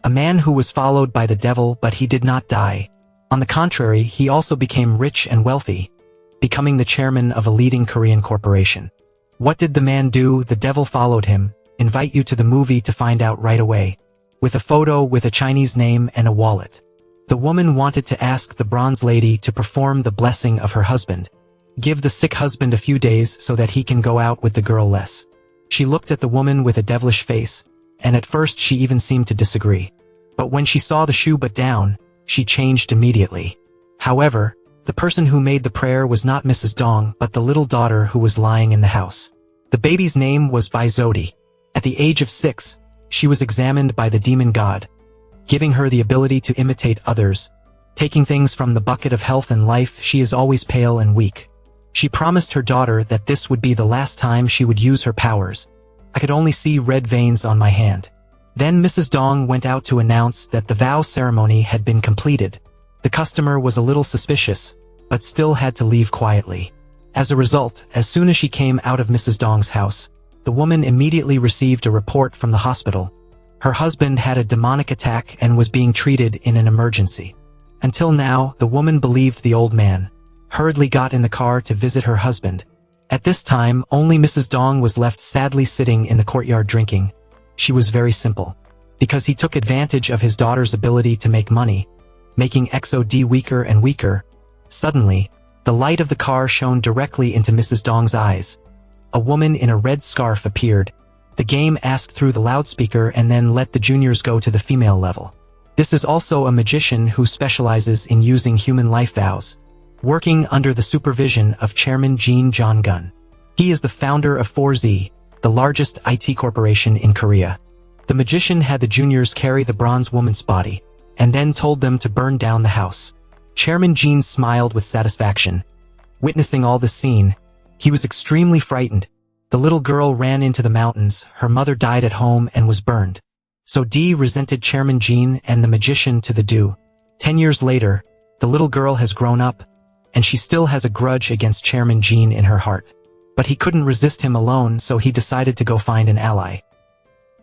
A man who was followed by the devil, but he did not die. On the contrary, he also became rich and wealthy, becoming the chairman of a leading Korean corporation. What did the man do? The devil followed him. Invite you to the movie to find out right away. With a photo with a Chinese name and a wallet. The woman wanted to ask the bronze lady to perform the blessing of her husband. Give the sick husband a few days so that he can go out with the girl less. She looked at the woman with a devilish face, and at first she even seemed to disagree. But when she saw the shoe but down, she changed immediately. However, the person who made the prayer was not Mrs. Dong but the little daughter who was lying in the house. The baby's name was Bai Zodi. At the age of 6, she was examined by the demon god, giving her the ability to imitate others. Taking things from the bucket of health and life, she is always pale and weak. She promised her daughter that this would be the last time she would use her powers. I could only see red veins on my hand. Then Mrs. Dong went out to announce that the vow ceremony had been completed. The customer was a little suspicious, but still had to leave quietly. As a result, as soon as she came out of Mrs. Dong's house, the woman immediately received a report from the hospital. Her husband had a demonic attack and was being treated in an emergency. Until now, the woman believed the old man, hurriedly got in the car to visit her husband. At this time, only Mrs. Dong was left sadly sitting in the courtyard drinking. She was very simple. Because he took advantage of his daughter's ability to make money, making XOD weaker and weaker. Suddenly, the light of the car shone directly into Mrs. Dong's eyes. A woman in a red scarf appeared. The game asked through the loudspeaker and then let the juniors go to the female level. This is also a magician who specializes in using human life vows, working under the supervision of Chairman Jean Jong-gun. He is the founder of 4Z, the largest IT corporation in Korea. The magician had the juniors carry the bronze woman's body, and then told them to burn down the house. Chairman Jean smiled with satisfaction. Witnessing all this scene, he was extremely frightened. The little girl ran into the mountains, her mother died at home and was burned. So D resented Chairman Jean and the magician to the do. 10 years later, the little girl has grown up, and she still has a grudge against Chairman Jean in her heart. But he couldn't resist him alone, so he decided to go find an ally.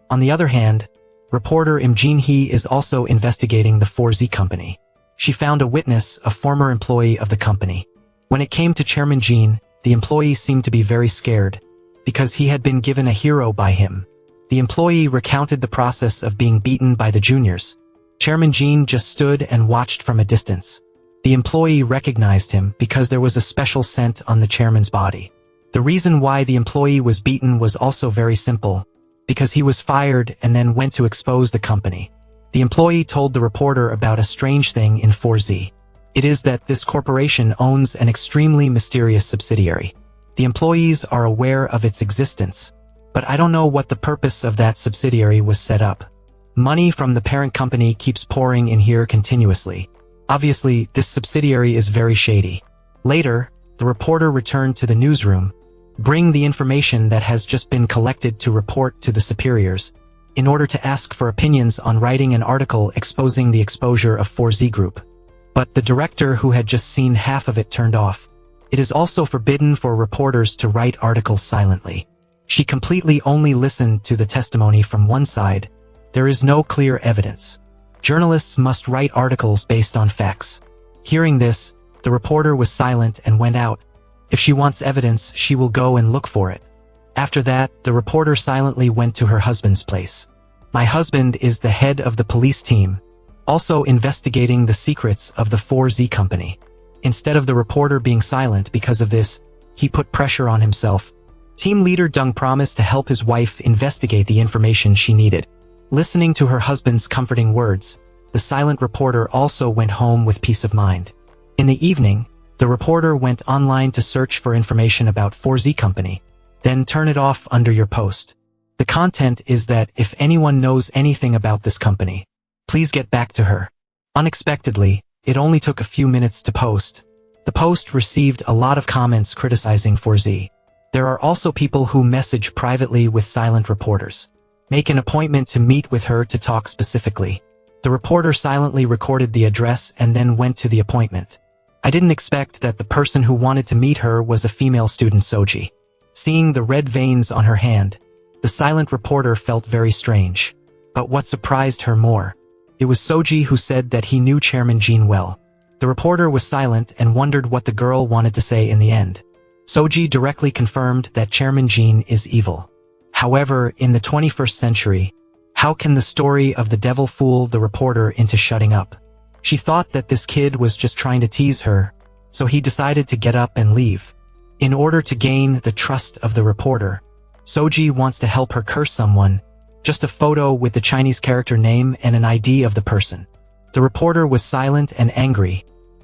On the other hand, reporter Im Jin-hee is also investigating the 4Z company. She found a witness, a former employee of the company. When it came to Chairman Jean, the employee seemed to be very scared, because he had been given a hero by him. The employee recounted the process of being beaten by the juniors. Chairman Jean just stood and watched from a distance. The employee recognized him because there was a special scent on the chairman's body. The reason why the employee was beaten was also very simple, because he was fired and then went to expose the company. The employee told the reporter about a strange thing in 4Z. It is that this corporation owns an extremely mysterious subsidiary. The employees are aware of its existence, but I don't know what the purpose of that subsidiary was set up. Money from the parent company keeps pouring in here continuously. Obviously, this subsidiary is very shady. Later, the reporter returned to the newsroom, bring the information that has just been collected to report to the superiors, in order to ask for opinions on writing an article exposing the exposure of 4Z Group. But the director who had just seen half of it turned off. It is also forbidden for reporters to write articles silently. She completely only listened to the testimony from one side. There is no clear evidence. Journalists must write articles based on facts. Hearing this, the reporter was silent and went out. If she wants evidence, she will go and look for it. After that, the reporter silently went to her husband's place. My husband is the head of the police team, also investigating the secrets of the 4Z company. Instead of the reporter being silent because of this, he put pressure on himself. Team leader Dung promised to help his wife investigate the information she needed. Listening to her husband's comforting words, the silent reporter also went home with peace of mind. In the evening, the reporter went online to search for information about 4Z company. Then turn it off under your post. The content is that if anyone knows anything about this company, please get back to her. Unexpectedly, it only took a few minutes to post. The post received a lot of comments criticizing 4Z. There are also people who message privately with silent reporters. Make an appointment to meet with her to talk specifically. The reporter silently recorded the address and then went to the appointment. I didn't expect that the person who wanted to meet her was a female student Soji. Seeing the red veins on her hand, the silent reporter felt very strange. But what surprised her more, It was Soji who said that he knew Chairman Jean well. The reporter was silent and wondered what the girl wanted to say in the end. Soji directly confirmed that Chairman Jean is evil. However, in the 21st century, how can the story of the devil fool the reporter into shutting up? She thought that this kid was just trying to tease her, so he decided to get up and leave. In order to gain the trust of the reporter, Soji wants to help her curse someone, just a photo with the Chinese character name and an ID of the person. The reporter was silent and angry,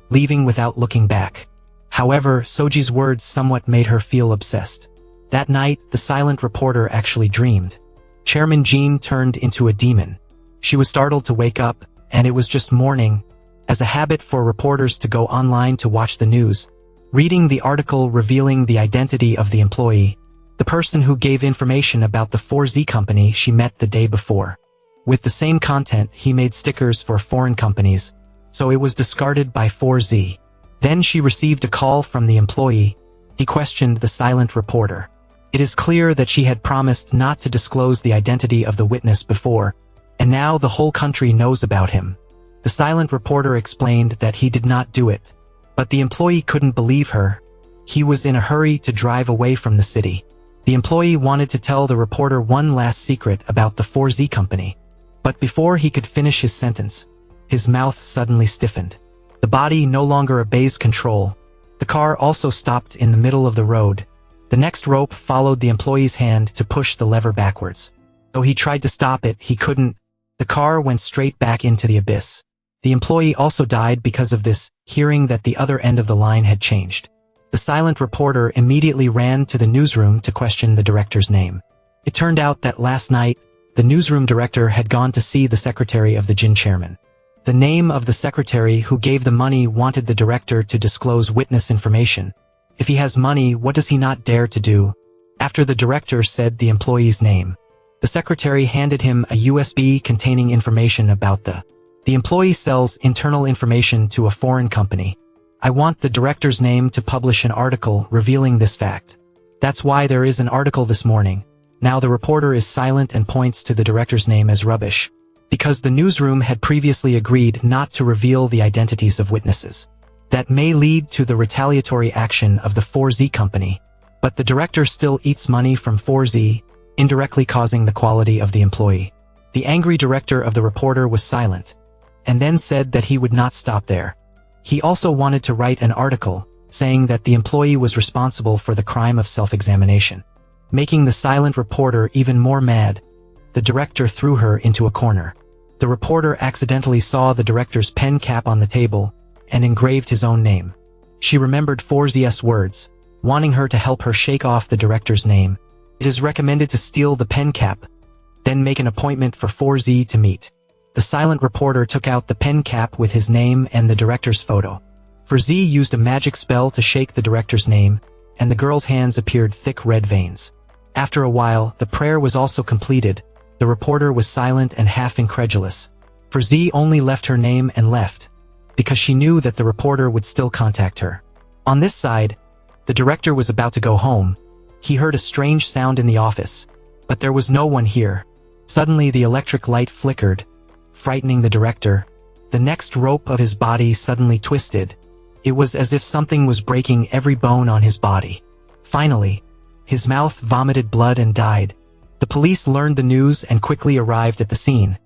leaving without looking back. However, Soji's words somewhat made her feel obsessed. That night, the silent reporter actually dreamed. Chairman Jean turned into a demon. She was startled to wake up, and it was just morning. As a habit for reporters to go online to watch the news, reading the article revealing the identity of the employee, the person who gave information about the 4Z company she met the day before. With the same content, he made stickers for foreign companies, so it was discarded by 4Z. Then she received a call from the employee. He questioned the silent reporter. It is clear that she had promised not to disclose the identity of the witness before, and now the whole country knows about him. The silent reporter explained that he did not do it, but the employee couldn't believe her. He was in a hurry to drive away from the city. The employee wanted to tell the reporter one last secret about the 4Z company. But before he could finish his sentence, his mouth suddenly stiffened. The body no longer obeys control. The car also stopped in the middle of the road. The next rope followed the employee's hand to push the lever backwards. Though he tried to stop it, he couldn't. The car went straight back into the abyss. The employee also died because of this, hearing that the other end of the line had changed. The silent reporter immediately ran to the newsroom to question the director's name. It turned out that last night, the newsroom director had gone to see the secretary of the Jin chairman. The name of the secretary who gave the money wanted the director to disclose witness information. If he has money, what does he not dare to do? After the director said the employee's name, the secretary handed him a USB containing information about the employee sells internal information to a foreign company. I want the director's name to publish an article revealing this fact. That's why there is an article this morning. Now the reporter is silent and points to the director's name as rubbish, because the newsroom had previously agreed not to reveal the identities of witnesses. That may lead to the retaliatory action of the 4Z company, but the director still eats money from 4Z, indirectly causing the quality of the employee. The angry director of the reporter was silent, and then said that he would not stop there. He also wanted to write an article, saying that the employee was responsible for the crime of self-examination. Making the silent reporter even more mad, the director threw her into a corner. The reporter accidentally saw the director's pen cap on the table, and engraved his own name. She remembered 4Z's words, wanting her to help her shake off the director's name. It is recommended to steal the pen cap, then make an appointment for 4Z to meet. The silent reporter took out the pen cap with his name and the director's photo. 4Z used a magic spell to shake the director's name, and the girl's hands appeared thick red veins. After a while, the prayer was also completed. The reporter was silent and half incredulous. 4Z only left her name and left, because she knew that the reporter would still contact her. On this side, the director was about to go home. He heard a strange sound in the office, but there was no one here. Suddenly the electric light flickered, frightening the director. The next rope of his body suddenly twisted. It was as if something was breaking every bone on his body. Finally, his mouth vomited blood and died. The police learned the news and quickly arrived at the scene,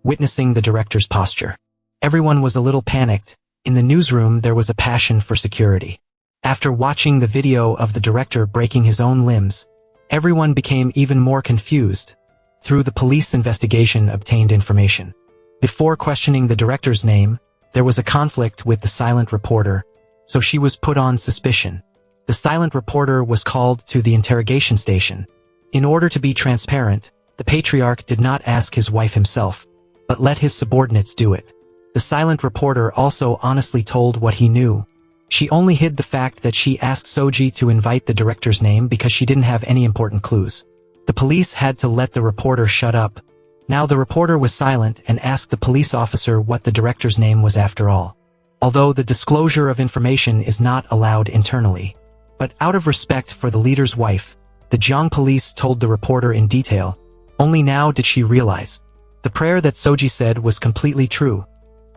witnessing the director's posture. Everyone was a little panicked. In the newsroom there was a passion for security. After watching the video of the director breaking his own limbs, everyone became even more confused. Through the police investigation obtained information. Before questioning the director's name, there was a conflict with the silent reporter, so she was put on suspicion. The silent reporter was called to the interrogation station. In order to be transparent, the patriarch did not ask his wife himself, but let his subordinates do it. The silent reporter also honestly told what he knew. She only hid the fact that she asked Soji to invite the director's name because she didn't have any important clues. The police had to let the reporter shut up. Now the reporter was silent and asked the police officer what the director's name was after all. Although the disclosure of information is not allowed internally. But out of respect for the leader's wife, the Jiang police told the reporter in detail. Only now did she realize. The prayer that Soji said was completely true.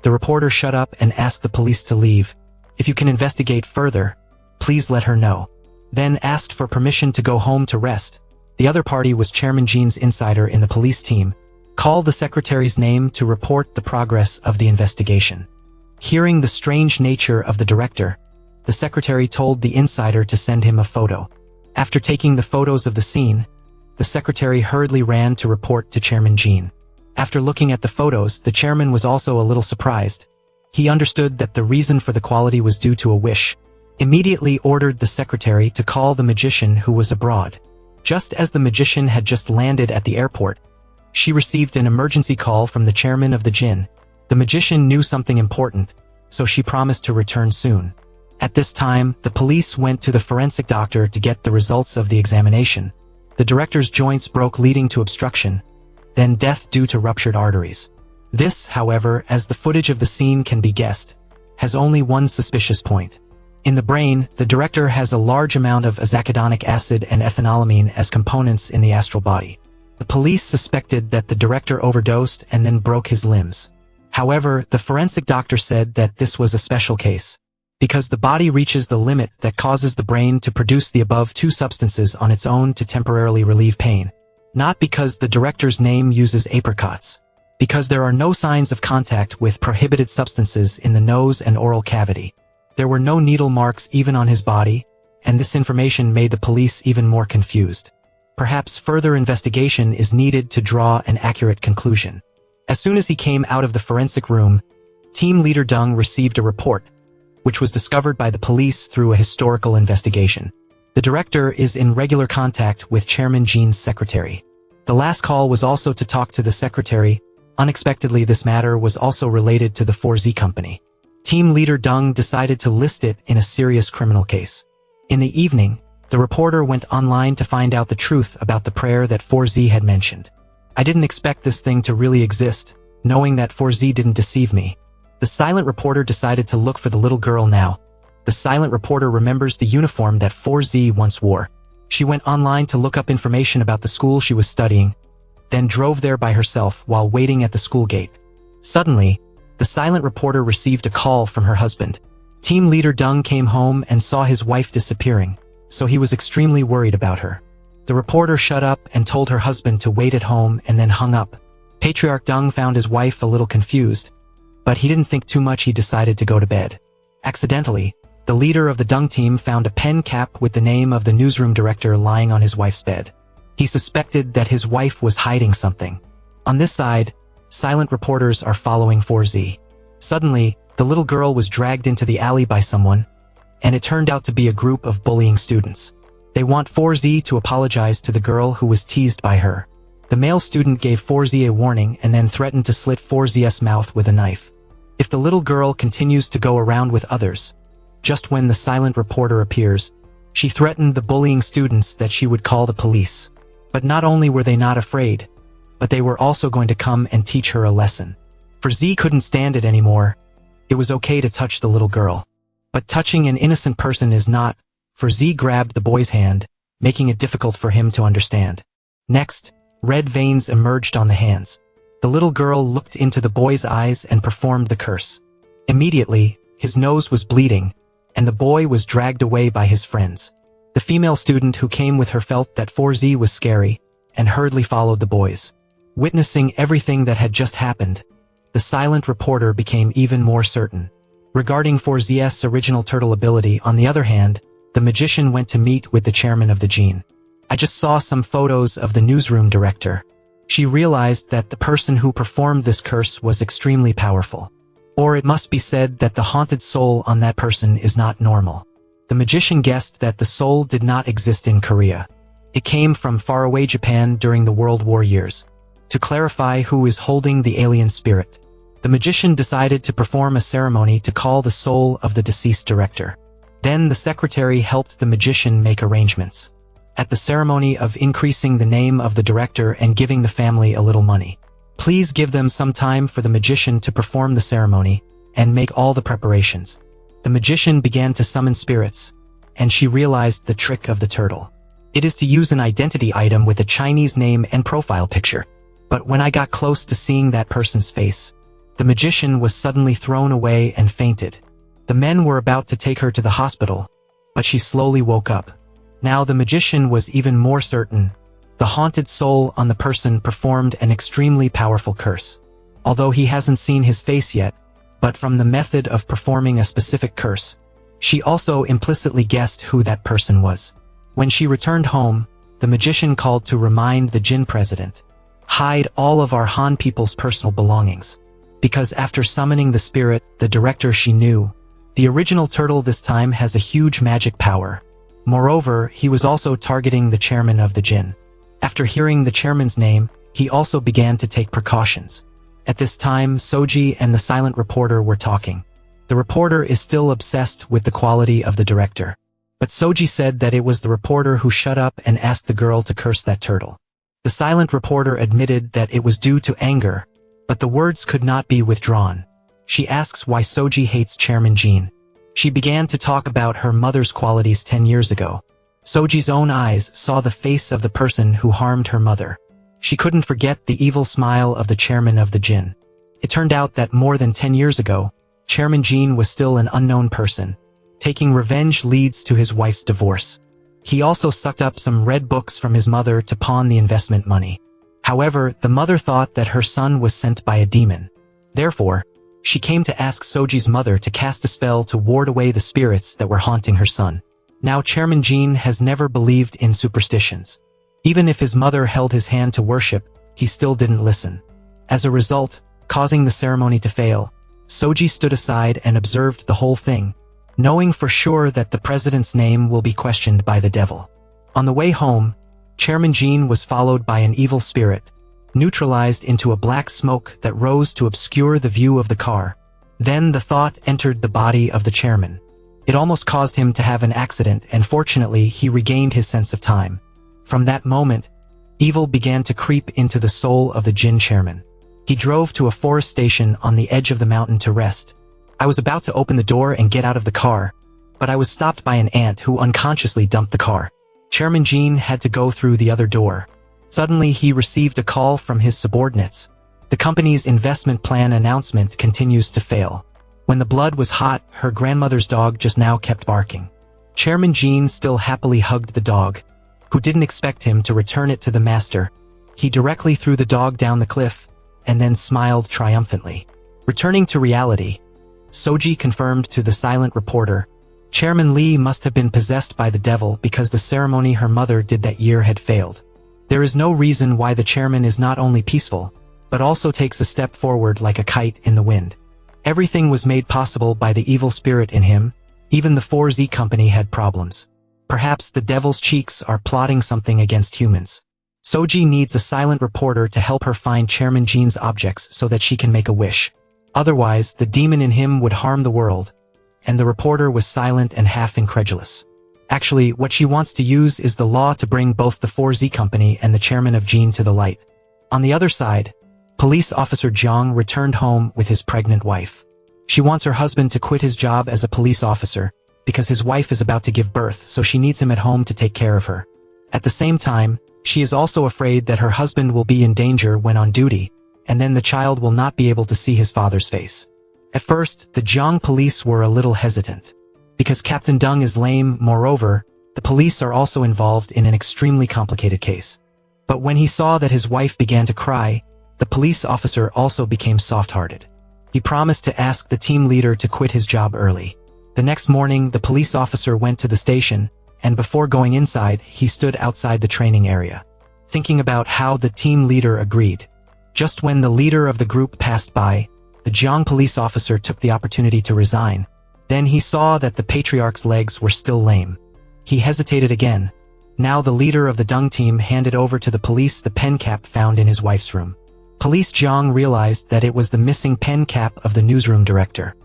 The reporter shut up and asked the police to leave. If you can investigate further, please let her know. Then asked for permission to go home to rest. The other party was Chairman Jean's insider in the police team. Called the secretary's name to report the progress of the investigation. Hearing the strange nature of the director, the secretary told the insider to send him a photo. After taking the photos of the scene, the secretary hurriedly ran to report to Chairman Jean. After looking at the photos, the chairman was also a little surprised. He understood that the reason for the quality was due to a wish. Immediately ordered the secretary to call the magician who was abroad. Just as the magician had just landed at the airport, she received an emergency call from the chairman of the Jinn. The magician knew something important, so she promised to return soon. At this time, the police went to the forensic doctor to get the results of the examination. The director's joints broke leading to obstruction, then death due to ruptured arteries. This, however, as the footage of the scene can be guessed, has only one suspicious point. In the brain, the director has a large amount of azakidonic acid and ethanolamine as components in the astral body. The police suspected that the director overdosed and then broke his limbs. However, the forensic doctor said that this was a special case, because the body reaches the limit that causes the brain to produce the above two substances on its own to temporarily relieve pain. Not because the director's name uses apricots, because there are no signs of contact with prohibited substances in the nose and oral cavity. There were no needle marks even on his body, and this information made the police even more confused. Perhaps further investigation is needed to draw an accurate conclusion. As soon as he came out of the forensic room, Team Leader Deng received a report, which was discovered by the police through a historical investigation. The director is in regular contact with Chairman Jean's secretary. The last call was also to talk to the secretary. Unexpectedly, this matter was also related to the 4Z company. Team Leader Deng decided to list it in a serious criminal case. In the evening, the reporter went online to find out the truth about the prayer that 4Z had mentioned. I didn't expect this thing to really exist, knowing that 4Z didn't deceive me. The silent reporter decided to look for the little girl now. The silent reporter remembers the uniform that 4Z once wore. She went online to look up information about the school she was studying, then drove there by herself while waiting at the school gate. Suddenly, the silent reporter received a call from her husband. Team Leader Deng came home and saw his wife disappearing, so he was extremely worried about her. The reporter shut up and told her husband to wait at home and then hung up. Patriarch Deng found his wife a little confused, but he didn't think too much. He decided to go to bed. Accidentally, the leader of the Deng team found a pen cap with the name of the newsroom director lying on his wife's bed. He suspected that his wife was hiding something. On this side, silent reporters are following 4Z. Suddenly, the little girl was dragged into the alley by someone, and it turned out to be a group of bullying students. They want 4Z to apologize to the girl who was teased by her. The male student gave 4Z a warning and then threatened to slit 4Z's mouth with a knife. If the little girl continues to go around with others, just when the silent reporter appears, she threatened the bullying students that she would call the police. But not only were they not afraid, but they were also going to come and teach her a lesson. For Z couldn't stand it anymore. It was okay to touch the little girl. But touching an innocent person is not. For Z grabbed the boy's hand, making it difficult for him to understand. Next, red veins emerged on the hands. The little girl looked into the boy's eyes and performed the curse. Immediately, his nose was bleeding, and the boy was dragged away by his friends. The female student who came with her felt that 4Z was scary, and hurriedly followed the boys. Witnessing everything that had just happened, the silent reporter became even more certain. Regarding 4Z's original turtle ability, on the other hand, the magician went to meet with the chairman of the Jinn. I just saw some photos of the newsroom director. She realized that the person who performed this curse was extremely powerful. Or it must be said that the haunted soul on that person is not normal. The magician guessed that the soul did not exist in Korea. It came from faraway Japan during the World War years. To clarify who is holding the alien spirit, the magician decided to perform a ceremony to call the soul of the deceased director. Then the secretary helped the magician make arrangements. At the ceremony of increasing the name of the director and giving the family a little money. Please give them some time for the magician to perform the ceremony and make all the preparations. The magician began to summon spirits, and she realized the trick of the turtle. It is to use an identity item with a Chinese name and profile picture. But when I got close to seeing that person's face, the magician was suddenly thrown away and fainted. The men were about to take her to the hospital, but she slowly woke up. Now the magician was even more certain. The haunted soul on the person performed an extremely powerful curse. Although he hasn't seen his face yet, but from the method of performing a specific curse, she also implicitly guessed who that person was. When she returned home, the magician called to remind the Jinn president, "Hide all of our Han people's personal belongings." Because after summoning the spirit, the director she knew, the original turtle this time has a huge magic power. Moreover, he was also targeting the chairman of the Jinn. After hearing the chairman's name, he also began to take precautions. At this time, Soji and the silent reporter were talking. The reporter is still obsessed with the quality of the director. But Soji said that it was the reporter who shut up and asked the girl to curse that turtle. The silent reporter admitted that it was due to anger, but the words could not be withdrawn. She asks why Soji hates Chairman Jin. She began to talk about her mother's qualities 10 years ago. Soji's own eyes saw the face of the person who harmed her mother. She couldn't forget the evil smile of the chairman of the Jinn. It turned out that more than 10 years ago, Chairman Jin was still an unknown person. Taking revenge leads to his wife's divorce. He also sucked up some red books from his mother to pawn the investment money. However, the mother thought that her son was sent by a demon. Therefore, she came to ask Soji's mother to cast a spell to ward away the spirits that were haunting her son. Now Chairman Jin has never believed in superstitions. Even if his mother held his hand to worship, he still didn't listen. As a result, causing the ceremony to fail, Soji stood aside and observed the whole thing, knowing for sure that the president's name will be questioned by the devil. On the way home, Chairman Jin was followed by an evil spirit, neutralized into a black smoke that rose to obscure the view of the car. Then the thought entered the body of the chairman. It almost caused him to have an accident, and fortunately he regained his sense of time. From that moment, evil began to creep into the soul of the Jinn chairman. He drove to a forest station on the edge of the mountain to rest. I was about to open the door and get out of the car, but I was stopped by an ant who unconsciously dumped the car. Chairman Jin had to go through the other door. Suddenly he received a call from his subordinates. The company's investment plan announcement continues to fail. When the blood was hot, her grandmother's dog just now kept barking. Chairman Jin still happily hugged the dog, who didn't expect him to return it to the master. He directly threw the dog down the cliff, and then smiled triumphantly. Returning to reality, Soji confirmed to the silent reporter, Chairman Lee must have been possessed by the devil because the ceremony her mother did that year had failed. There is no reason why the chairman is not only peaceful, but also takes a step forward like a kite in the wind. Everything was made possible by the evil spirit in him. Even the 4Z company had problems. Perhaps the devil's cheeks are plotting something against humans. Soji needs a silent reporter to help her find Chairman Jin's objects so that she can make a wish. Otherwise, the demon in him would harm the world. And the reporter was silent and half incredulous. Actually, what she wants to use is the law to bring both the 4Z company and the chairman of Jin to the light. On the other side, Police Officer Jiang returned home with his pregnant wife. She wants her husband to quit his job as a police officer, because his wife is about to give birth, so she needs him at home to take care of her. At the same time, she is also afraid that her husband will be in danger when on duty, and then the child will not be able to see his father's face. At first, the Jiang police were a little hesitant. Because Captain Deng is lame, moreover, the police are also involved in an extremely complicated case. But when he saw that his wife began to cry, the police officer also became soft-hearted. He promised to ask the team leader to quit his job early. The next morning, the police officer went to the station, and before going inside, he stood outside the training area, thinking about how the team leader agreed. Just when the leader of the group passed by, the Jiang police officer took the opportunity to resign. Then he saw that the patriarch's legs were still lame. He hesitated again. Now the leader of the Deng team handed over to the police the pen cap found in his wife's room. Police Jiang realized that it was the missing pen cap of the newsroom director.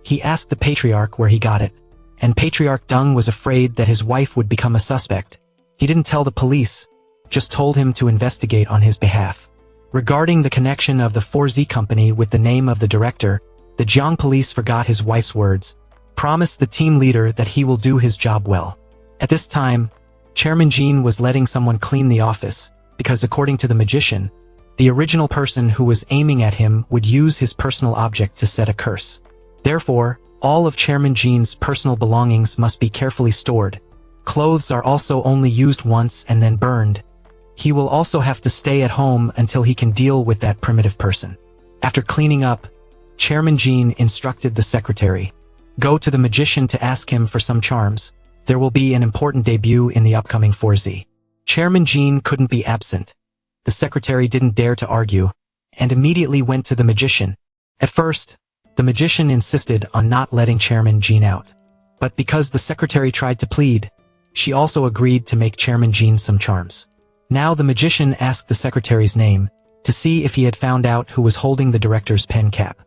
He asked the patriarch where he got it, and Patriarch Deng was afraid that his wife would become a suspect. He didn't tell the police, just told him to investigate on his behalf. Regarding the connection of the 4Z company with the name of the director, the Jiang police forgot his wife's words, promised the team leader that he will do his job well. At this time, Chairman Jin was letting someone clean the office, because according to the magician, The original person who was aiming at him would use his personal object to set a curse. Therefore, all of Chairman Jin's personal belongings must be carefully stored. Clothes are also only used once and then burned. He will also have to stay at home until he can deal with that primitive person. After cleaning up, Chairman Jin instructed the secretary, "Go to the magician to ask him for some charms. There will be an important debut in the upcoming 4Z." Chairman Jin couldn't be absent. The secretary didn't dare to argue, and immediately went to the magician. At first, the magician insisted on not letting Chairman Jin out. But because the secretary tried to plead, she also agreed to make Chairman Jin some charms. Now the magician asked the secretary's name, to see if he had found out who was holding the director's pen cap.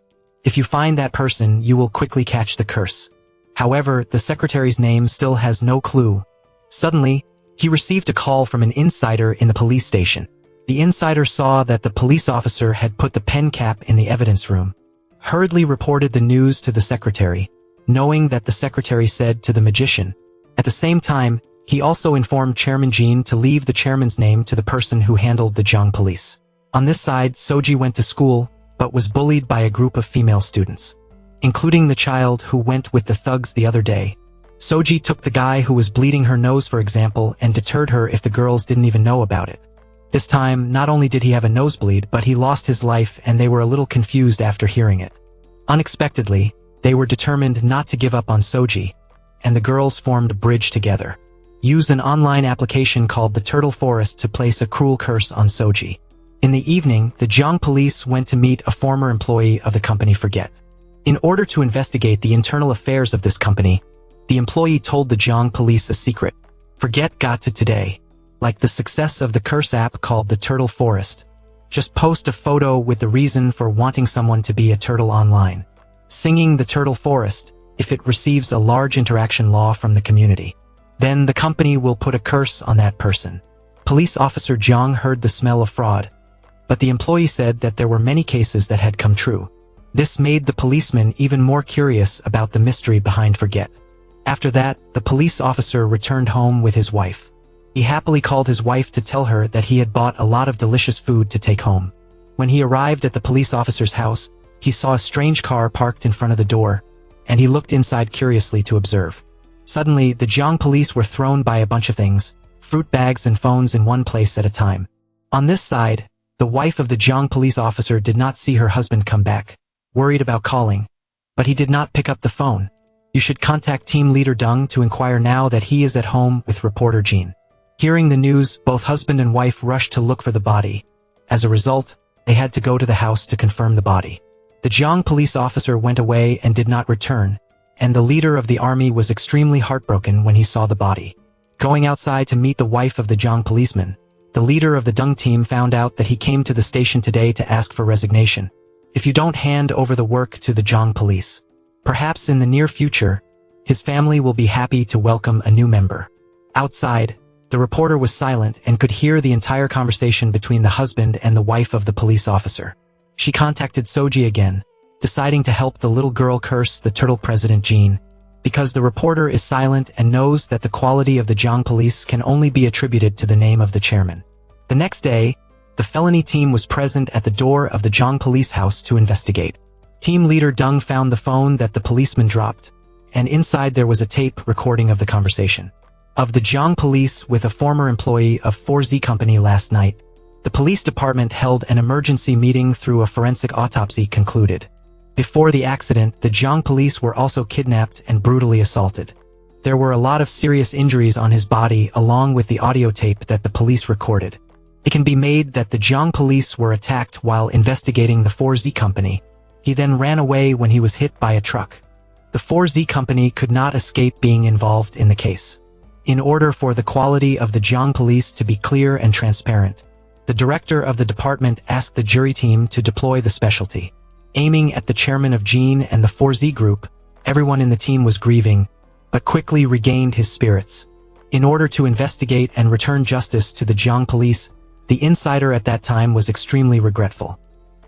If you find that person, you will quickly catch the curse. However, the secretary's name still has no clue. Suddenly, he received a call from an insider in the police station. The insider saw that the police officer had put the pen cap in the evidence room. Hurriedly reported the news to the secretary, knowing that the secretary said to the magician. At the same time, he also informed Chairman Jin to leave the chairman's name to the person who handled the Jiang police. On this side, Soji went to school, but was bullied by a group of female students, including the child who went with the thugs the other day. Soji took the guy who was bleeding her nose for example and deterred her if the girls didn't even know about it. This time, not only did he have a nosebleed, but he lost his life and they were a little confused after hearing it. Unexpectedly, they were determined not to give up on Soji, and the girls formed a bridge together. Used an online application called the Turtle Forest to place a cruel curse on Soji. In the evening, the Jiang police went to meet a former employee of the company Forget. In order to investigate the internal affairs of this company, the employee told the Jiang police a secret. Forget got to today. Like the success of the curse app called the Turtle Forest. Just post a photo with the reason for wanting someone to be a turtle online. Singing the Turtle Forest, if it receives a large interaction law from the community. Then the company will put a curse on that person. Police officer Jiang heard the smell of fraud. But the employee said that there were many cases that had come true. This made the policeman even more curious about the mystery behind Forget. After that, the police officer returned home with his wife. He happily called his wife to tell her that he had bought a lot of delicious food to take home. When he arrived at the police officer's house, he saw a strange car parked in front of the door, and he looked inside curiously to observe. Suddenly, the Jiang police were thrown by a bunch of things, fruit bags and phones in one place at a time. On this side, the wife of the Jiang police officer did not see her husband come back, worried about calling, but he did not pick up the phone. You should contact team leader Deng to inquire now that he is at home with reporter Jin. Hearing the news, both husband and wife rushed to look for the body. As a result, they had to go to the house to confirm the body. The Jiang police officer went away and did not return, and the leader of the army was extremely heartbroken when he saw the body. Going outside to meet the wife of the Jiang policeman, the leader of the Deng team found out that he came to the station today to ask for resignation. If you don't hand over the work to the Jiang police, perhaps in the near future, his family will be happy to welcome a new member. Outside, the reporter was silent and could hear the entire conversation between the husband and the wife of the police officer. She contacted Soji again, deciding to help the little girl curse the turtle president Jin, because the reporter is silent and knows that the quality of the Jiang police can only be attributed to the name of the chairman. The next day, the felony team was present at the door of the Jiang police house to investigate. Team leader Deng found the phone that the policeman dropped, and inside there was a tape recording of the conversation of the Jiang police with a former employee of 4Z company last night. The police department held an emergency meeting through a forensic autopsy concluded. Before the accident, the Jiang police were also kidnapped and brutally assaulted. There were a lot of serious injuries on his body along with the audio tape that the police recorded. It can be made that the Jiang police were attacked while investigating the 4Z company. He then ran away when he was hit by a truck. The 4Z company could not escape being involved in the case. In order for the quality of the Jiang police to be clear and transparent, the director of the department asked the jury team to deploy the specialty. Aiming at the chairman of Jin and the 4Z group, everyone in the team was grieving, but quickly regained his spirits. In order to investigate and return justice to the Jiang police, the insider at that time was extremely regretful.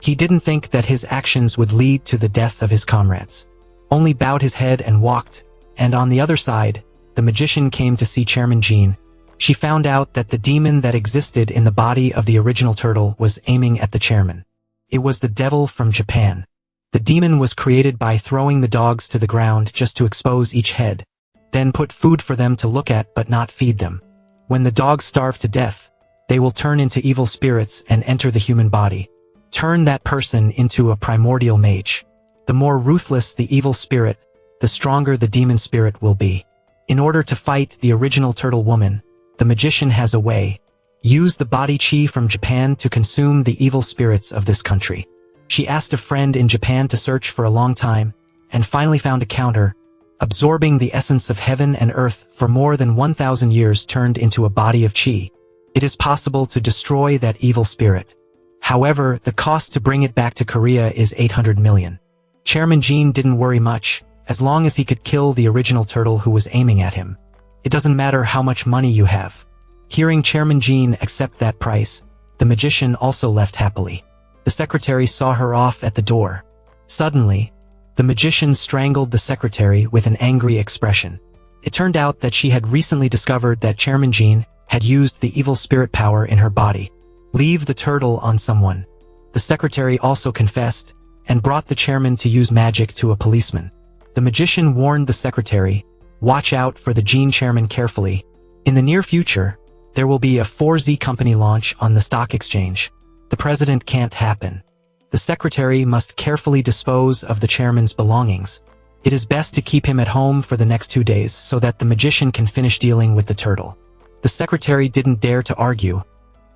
He didn't think that his actions would lead to the death of his comrades. Only bowed his head and walked, and on the other side, the magician came to see Chairman Jin, She found out that the demon that existed in the body of the original turtle was aiming at the chairman. It was the devil from Japan. The demon was created by throwing the dogs to the ground just to expose each head, then put food for them to look at but not feed them. When the dogs starve to death, they will turn into evil spirits and enter the human body. Turn that person into a primordial mage. The more ruthless the evil spirit, the stronger the demon spirit will be. In order to fight the original turtle woman, the magician has a way. Use the body chi from Japan to consume the evil spirits of this country. She asked a friend in Japan to search for a long time, and finally found a counter, absorbing the essence of heaven and earth for more than 1,000 years turned into a body of chi. It is possible to destroy that evil spirit. However, the cost to bring it back to Korea is 800 million. Chairman Jean didn't worry much, as long as he could kill the original turtle who was aiming at him. It doesn't matter how much money you have. Hearing Chairman Jean accept that price, the magician also left happily. The secretary saw her off at the door. Suddenly, the magician strangled the secretary with an angry expression. It turned out that she had recently discovered that Chairman Jean had used the evil spirit power in her body. Leave the turtle on someone. The secretary also confessed, and brought the chairman to use magic to a policeman. The magician warned the secretary, watch out for the Jean chairman carefully. In the near future, there will be a 4Z company launch on the stock exchange. The president can't happen. The secretary must carefully dispose of the chairman's belongings. It is best to keep him at home for the next 2 days so that the magician can finish dealing with the turtle. The secretary didn't dare to argue,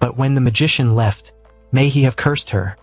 but when the magician left, may he have cursed her.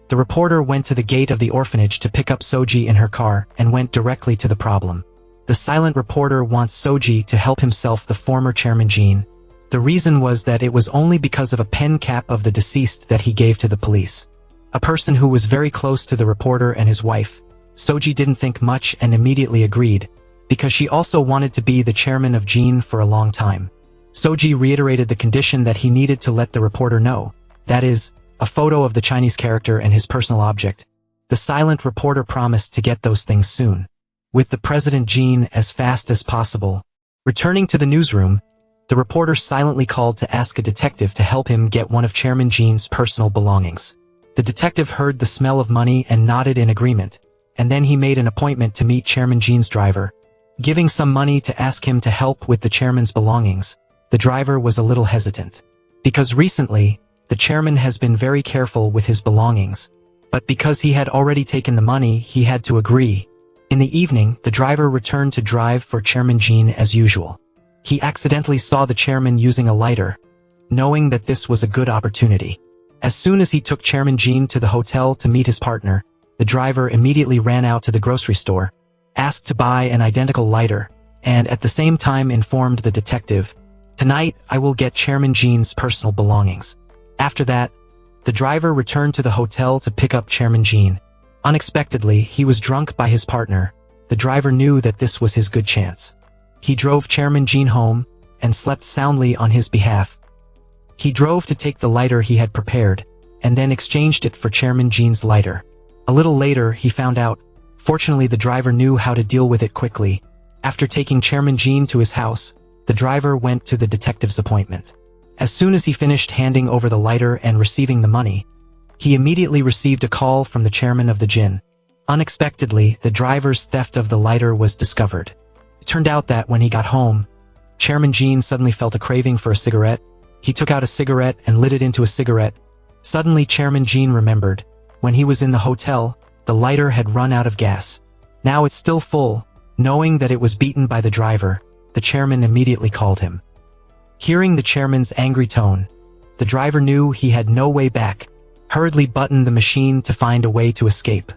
The reporter went to the gate of the orphanage to pick up Soji in her car and went directly to the problem. The silent reporter wants Soji to help himself the former Chairman Jean. The reason was that it was only because of a pen cap of the deceased that he gave to the police. A person who was very close to the reporter and his wife. Soji didn't think much and immediately agreed, because she also wanted to be the chairman of Jean for a long time. Soji reiterated the condition that he needed to let the reporter know, that is, a photo of the Chinese character and his personal object. The silent reporter promised to get those things soon, with the President Jean as fast as possible. Returning to the newsroom, the reporter silently called to ask a detective to help him get one of Chairman Jean's personal belongings. The detective heard the smell of money and nodded in agreement, and then he made an appointment to meet Chairman Jean's driver, giving some money to ask him to help with the chairman's belongings. The driver was a little hesitant, because recently, the chairman has been very careful with his belongings, but because he had already taken the money, he had to agree. In the evening, the driver returned to drive for Chairman Jean as usual. He accidentally saw the chairman using a lighter, knowing that this was a good opportunity. As soon as he took Chairman Jean to the hotel to meet his partner, the driver immediately ran out to the grocery store, asked to buy an identical lighter, and at the same time informed the detective, "Tonight, I will get Chairman Jean's personal belongings." After that, the driver returned to the hotel to pick up Chairman Jean. Unexpectedly, he was drunk by his partner. The driver knew that this was his good chance. He drove Chairman Jean home, and slept soundly on his behalf. He drove to take the lighter he had prepared, and then exchanged it for Chairman Jean's lighter. A little later, he found out. Fortunately, the driver knew how to deal with it quickly. After taking Chairman Jean to his house, the driver went to the detective's appointment. As soon as he finished handing over the lighter and receiving the money, he immediately received a call from the chairman of the Jin. Unexpectedly, the driver's theft of the lighter was discovered. It turned out that when he got home, Chairman Jean suddenly felt a craving for a cigarette. He took out a cigarette and lit it into a cigarette. Suddenly, Chairman Jean remembered, when he was in the hotel, the lighter had run out of gas. Now it's still full. Knowing that it was beaten by the driver, the chairman immediately called him. Hearing the chairman's angry tone, the driver knew he had no way back, hurriedly buttoned the machine to find a way to escape.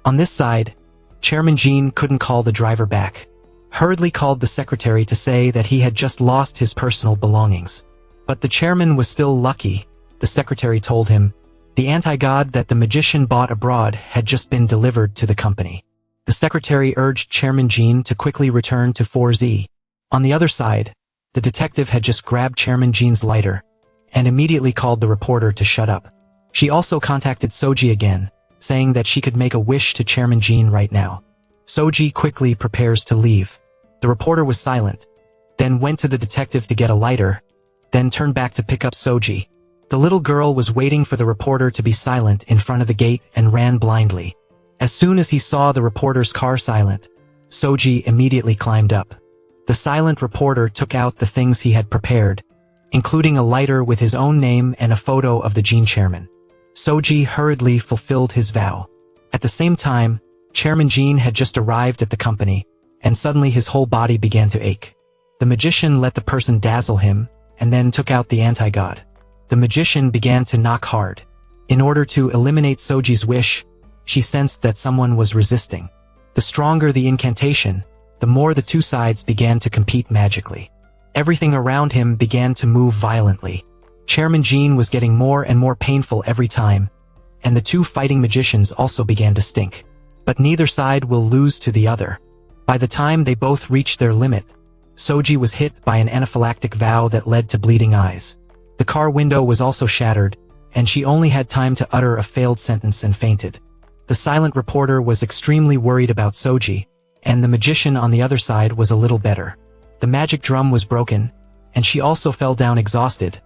On this side, Chairman Jean couldn't call the driver back. Hurriedly called the secretary to say that he had just lost his personal belongings. But the chairman was still lucky, the secretary told him. The anti-god that the magician bought abroad had just been delivered to the company. The secretary urged Chairman Jean to quickly return to 4Z. On the other side, the detective had just grabbed Chairman Jean's lighter, and immediately called the reporter to shut up. She also contacted Soji again, saying that she could make a wish to Chairman Jean right now. Soji quickly prepares to leave. The reporter was silent, then went to the detective to get a lighter, then turned back to pick up Soji. The little girl was waiting for the reporter to be silent in front of the gate and ran blindly. As soon as he saw the reporter's car silent, Soji immediately climbed up. The silent reporter took out the things he had prepared, including a lighter with his own name and a photo of the Gene chairman. Soji hurriedly fulfilled his vow. At the same time, Chairman Gene had just arrived at the company, and suddenly his whole body began to ache. The magician let the person dazzle him, and then took out the anti-god. The magician began to knock hard. In order to eliminate Soji's wish, she sensed that someone was resisting. The stronger the incantation, the more the two sides began to compete magically. Everything around him began to move violently. Chairman Gene was getting more and more painful every time, and the two fighting magicians also began to stink. But neither side will lose to the other. By the time they both reached their limit, Soji was hit by an anaphylactic vow that led to bleeding eyes. The car window was also shattered, and she only had time to utter a failed sentence and fainted. The silent reporter was extremely worried about Soji, and the magician on the other side was a little better. The magic drum was broken, and she also fell down exhausted,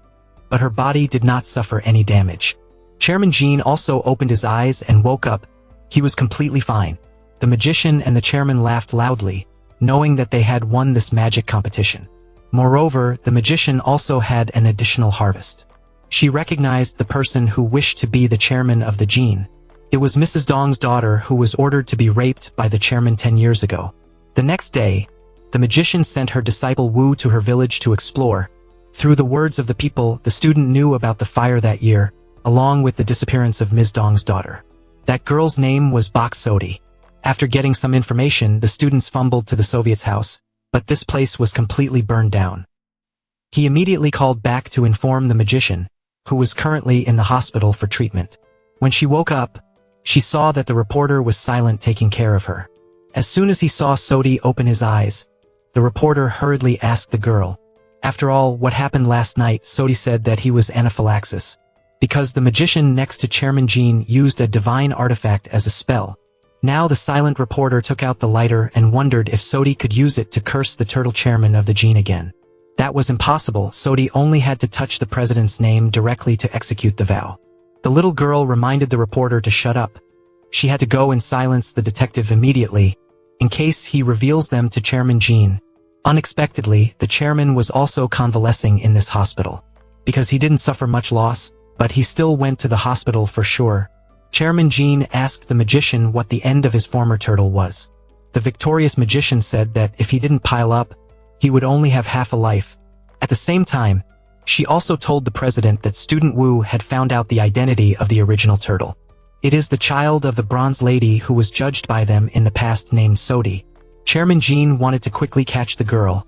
but her body did not suffer any damage. Chairman Gene also opened his eyes and woke up. He was completely fine. The magician and the chairman laughed loudly, knowing that they had won this magic competition. Moreover, the magician also had an additional harvest. She recognized the person who wished to be the chairman of the Gene. It was Mrs. Dong's daughter who was ordered to be raped by the chairman 10 years ago. The next day, the magician sent her disciple Wu to her village to explore. Through the words of the people, the student knew about the fire that year, along with the disappearance of Ms. Dong's daughter. That girl's name was Bok Sodi. After getting some information, the students fumbled to the Soviet's house, but this place was completely burned down. He immediately called back to inform the magician, who was currently in the hospital for treatment. When she woke up, she saw that the reporter was silent taking care of her. As soon as he saw Sodi open his eyes, the reporter hurriedly asked the girl, "After all, what happened last night?" Sodi said that he was anaphylaxis, because the magician next to Chairman Gene used a divine artifact as a spell. Now the silent reporter took out the lighter and wondered if Sodi could use it to curse the turtle chairman of the Gene again. That was impossible. Sodi only had to touch the president's name directly to execute the vow. The little girl reminded the reporter to shut up. She had to go and silence the detective immediately, in case he reveals them to Chairman Gene. Unexpectedly, the chairman was also convalescing in this hospital. Because he didn't suffer much loss, but he still went to the hospital for sure. Chairman Gene asked the magician what the end of his former turtle was. The victorious magician said that if he didn't pile up, he would only have half a life. At the same time, she also told the president that student Wu had found out the identity of the original turtle. It is the child of the bronze lady who was judged by them in the past named Sodi. Chairman Gene wanted to quickly catch the girl,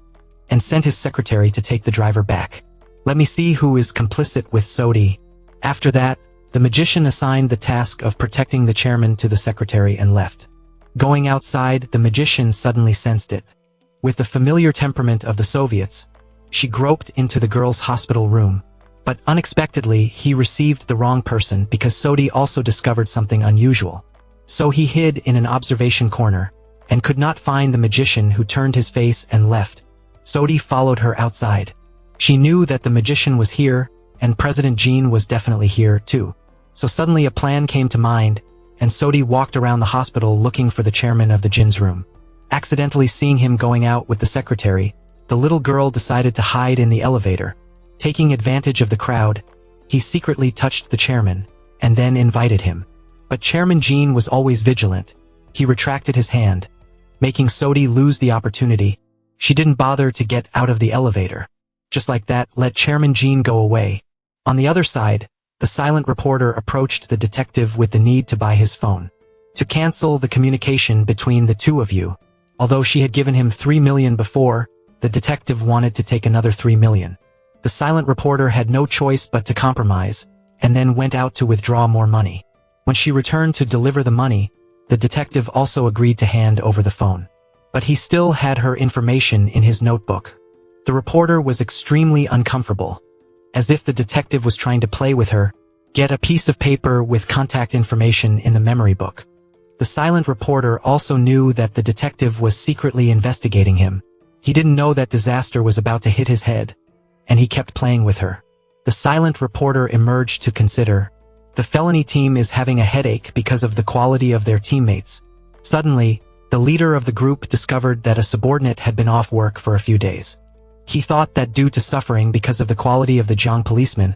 and sent his secretary to take the driver back. Let me see who is complicit with Sodi. After that, the magician assigned the task of protecting the chairman to the secretary and left. Going outside, the magician suddenly sensed it. With the familiar temperament of the Soviets, she groped into the girl's hospital room. But unexpectedly, he received the wrong person because Sodi also discovered something unusual. So he hid in an observation corner, and could not find the magician, who turned his face and left. Sodi followed her outside. She knew that the magician was here, and President Gene was definitely here too. So suddenly a plan came to mind, and Sodi walked around the hospital looking for the chairman of the Jin's room. Accidentally seeing him going out with the secretary, the little girl decided to hide in the elevator. Taking advantage of the crowd, he secretly touched the chairman, and then invited him. But Chairman Gene was always vigilant. He retracted his hand, making Sodi lose the opportunity. She didn't bother to get out of the elevator. Just like that, let Chairman Gene go away. On the other side, the silent reporter approached the detective with the need to buy his phone. To cancel the communication between the two of you. Although she had given him 3 million before, the detective wanted to take another 3 million. The silent reporter had no choice but to compromise, and then went out to withdraw more money. When she returned to deliver the money, the detective also agreed to hand over the phone. But he still had her information in his notebook. The reporter was extremely uncomfortable, as if the detective was trying to play with her. Get a piece of paper with contact information in the memory book. The silent reporter also knew that the detective was secretly investigating him. He didn't know that disaster was about to hit his head. and he kept playing with her. The silent reporter emerged to consider. The felony team is having a headache because of the quality of their teammates. Suddenly, the leader of the group discovered that a subordinate had been off work for a few days. He thought that due to suffering because of the quality of the Jiang policemen,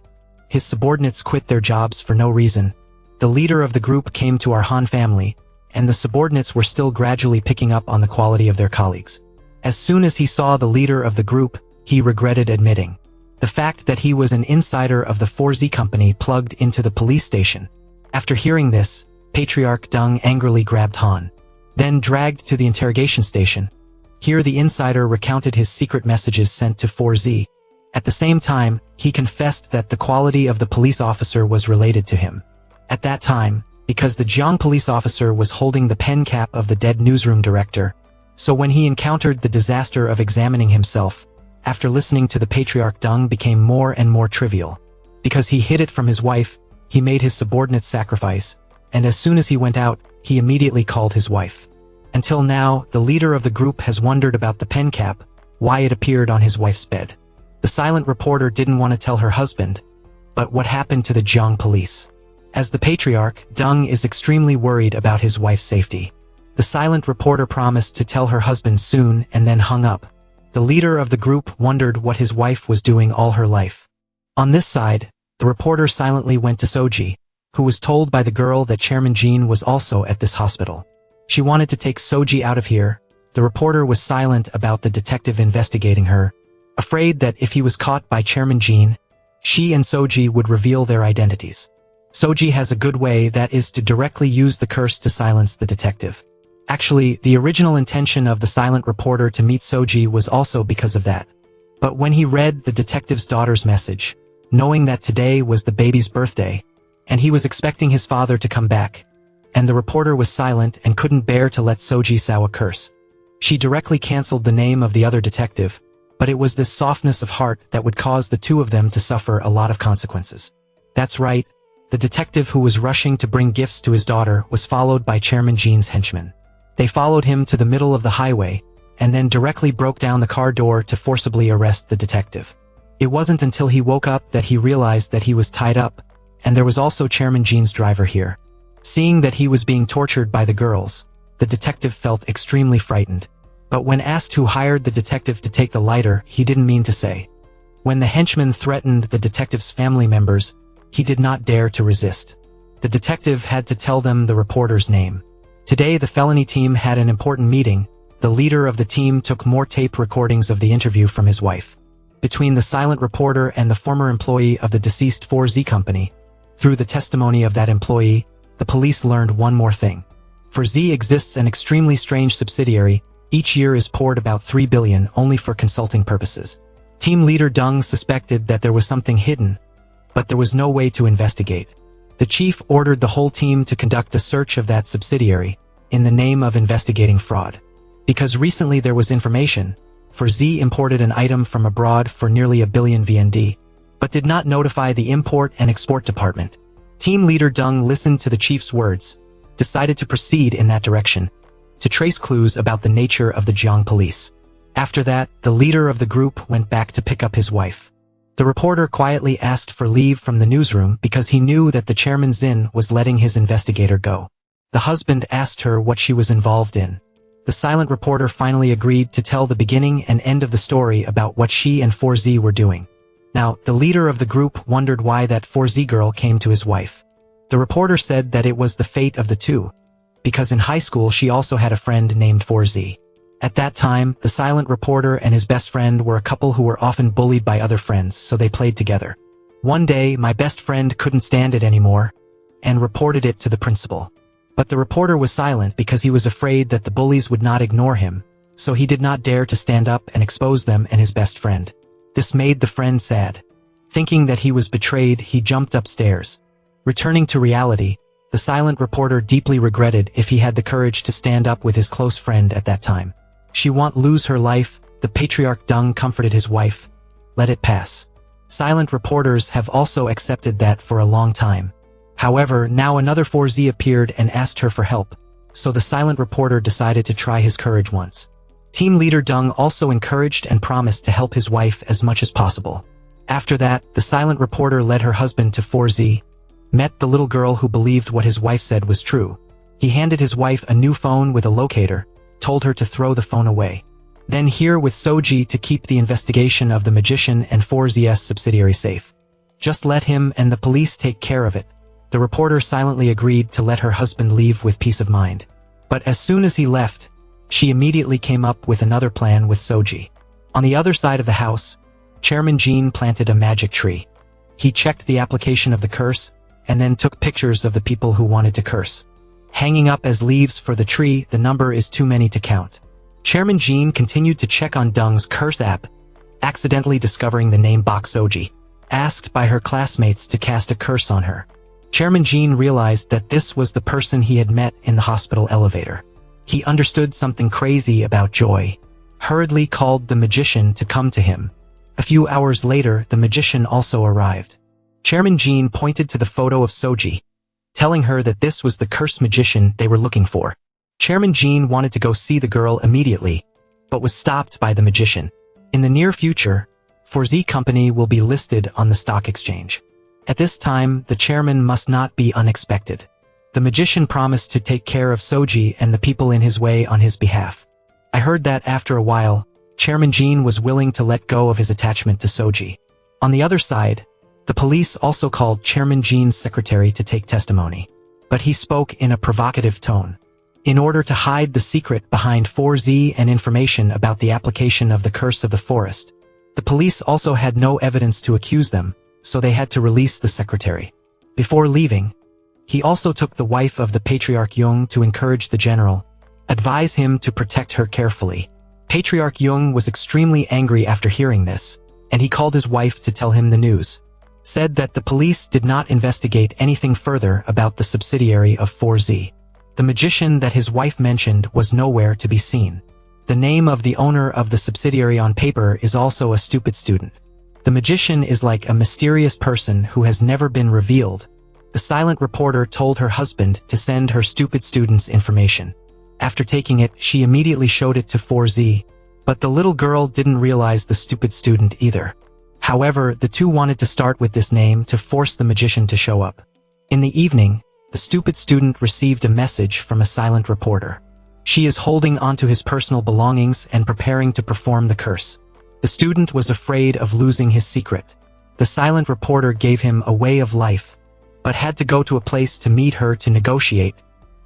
his subordinates quit their jobs for no reason. The leader of the group came to our Han family, and the subordinates were still gradually picking up on the quality of their colleagues. As soon as he saw the leader of the group, he regretted admitting the fact that he was an insider of the 4Z company plugged into the police station. After hearing this, Patriarch Deng angrily grabbed Han, then dragged to the interrogation station. Here the insider recounted his secret messages sent to 4Z. At the same time, he confessed that the quality of the police officer was related to him. At that time, because the Jiang police officer was holding the pen cap of the dead newsroom director, so when he encountered the disaster of examining himself, after listening to the Patriarch Deng became more and more trivial. Because he hid it from his wife, he made his subordinate sacrifice, and as soon as he went out, he immediately called his wife. Until now, the leader of the group has wondered about the pen cap, why it appeared on his wife's bed. The silent reporter didn't want to tell her husband, but what happened to the Jiang police? As the Patriarch, Deng is extremely worried about his wife's safety. The silent reporter promised to tell her husband soon and then hung up. The leader of the group wondered what his wife was doing all her life. On this side, the reporter silently went to Soji, who was told by the girl that Chairman Jean was also at this hospital. She wanted to take Soji out of here. The reporter was silent about the detective investigating her, afraid that if he was caught by Chairman Jean, she and Soji would reveal their identities. Soji has a good way, that is to directly use the curse to silence the detective. Actually, the original intention of the silent reporter to meet Soji was also because of that. But when he read the detective's daughter's message, knowing that today was the baby's birthday, and he was expecting his father to come back, and the reporter was silent and couldn't bear to let Soji sow a curse, she directly cancelled the name of the other detective, but it was this softness of heart that would cause the two of them to suffer a lot of consequences. That's right, the detective who was rushing to bring gifts to his daughter was followed by Chairman Jean's henchmen. They followed him to the middle of the highway, and then directly broke down the car door to forcibly arrest the detective. It wasn't until he woke up that he realized that he was tied up, and there was also Chairman Jean's driver here. Seeing that he was being tortured by the girls, the detective felt extremely frightened. But when asked who hired the detective to take the lighter, he didn't mean to say. When the henchmen threatened the detective's family members, he did not dare to resist. The detective had to tell them the reporter's name. Today the felony team had an important meeting. The leader of the team took more tape recordings of the interview from his wife. Between the silent reporter and the former employee of the deceased 4Z company, through the testimony of that employee, the police learned one more thing. For Z exists an extremely strange subsidiary. Each year is poured about 3 billion only for consulting purposes. Team leader Deng suspected that there was something hidden, but there was no way to investigate. The chief ordered the whole team to conduct a search of that subsidiary, in the name of investigating fraud. Because recently there was information, for Z imported an item from abroad for nearly 1 billion VND, but did not notify the import and export department. Team leader Deng listened to the chief's words, decided to proceed in that direction, to trace clues about the nature of the Jiang police. After that, the leader of the group went back to pick up his wife. The reporter quietly asked for leave from the newsroom because he knew that the Chairman Zin was letting his investigator go. The husband asked her what she was involved in. The silent reporter finally agreed to tell the beginning and end of the story about what she and 4Z were doing. Now, the leader of the group wondered why that 4Z girl came to his wife. The reporter said that it was the fate of the two, because in high school she also had a friend named 4Z. At that time, the silent reporter and his best friend were a couple who were often bullied by other friends, so they played together. One day, my best friend couldn't stand it anymore, and reported it to the principal. But the reporter was silent because he was afraid that the bullies would not ignore him, so he did not dare to stand up and expose them and his best friend. This made the friend sad. Thinking that he was betrayed, he jumped upstairs. Returning to reality, the silent reporter deeply regretted if he had the courage to stand up with his close friend at that time. She won't lose her life, the Patriarch Deng comforted his wife. Let it pass. Silent reporters have also accepted that for a long time. However, now another 4Z appeared and asked her for help, so the silent reporter decided to try his courage once. Team leader Deng also encouraged and promised to help his wife as much as possible. After that, the silent reporter led her husband to 4Z, met the little girl who believed what his wife said was true. He handed his wife a new phone with a locator, told her to throw the phone away. Then here with Soji to keep the investigation of the magician and 4Z's subsidiary safe. Just let him and the police take care of it. The reporter silently agreed to let her husband leave with peace of mind. But as soon as he left, she immediately came up with another plan with Soji. On the other side of the house, Chairman Jean planted a magic tree. He checked the application of the curse, and then took pictures of the people who wanted to curse. Hanging up as leaves for the tree, the number is too many to count. Chairman Jean continued to check on Dung's curse app, accidentally discovering the name Bok Soji, asked by her classmates to cast a curse on her. Chairman Jean realized that this was the person he had met in the hospital elevator. He understood something crazy about Joy, hurriedly called the magician to come to him. A few hours later, the magician also arrived. Chairman Jean pointed to the photo of Soji, telling her that this was the cursed magician they were looking for. Chairman Jean wanted to go see the girl immediately, but was stopped by the magician. In the near future, 4Z Company will be listed on the stock exchange. At this time, the chairman must not be unexpected. The magician promised to take care of Soji and the people in his way on his behalf. I heard that after a while, Chairman Jean was willing to let go of his attachment to Soji. On the other side, the police also called Chairman Jean's secretary to take testimony. But he spoke in a provocative tone. In order to hide the secret behind 4Z and information about the application of the curse of the forest, the police also had no evidence to accuse them, so they had to release the secretary. Before leaving, he also took the wife of the Patriarch Jung to encourage the general, advise him to protect her carefully. Patriarch Jung was extremely angry after hearing this, and he called his wife to tell him the news. Said that the police did not investigate anything further about the subsidiary of 4Z. The magician that his wife mentioned was nowhere to be seen. The name of the owner of the subsidiary on paper is also a stupid student. The magician is like a mysterious person who has never been revealed. The silent reporter told her husband to send her stupid students information. After taking it, she immediately showed it to 4Z, but the little girl didn't realize the stupid student either. However, the two wanted to start with this name to force the magician to show up. In the evening, the stupid student received a message from a silent reporter. She is holding onto his personal belongings and preparing to perform the curse. The student was afraid of losing his secret. The silent reporter gave him a way of life, but had to go to a place to meet her to negotiate.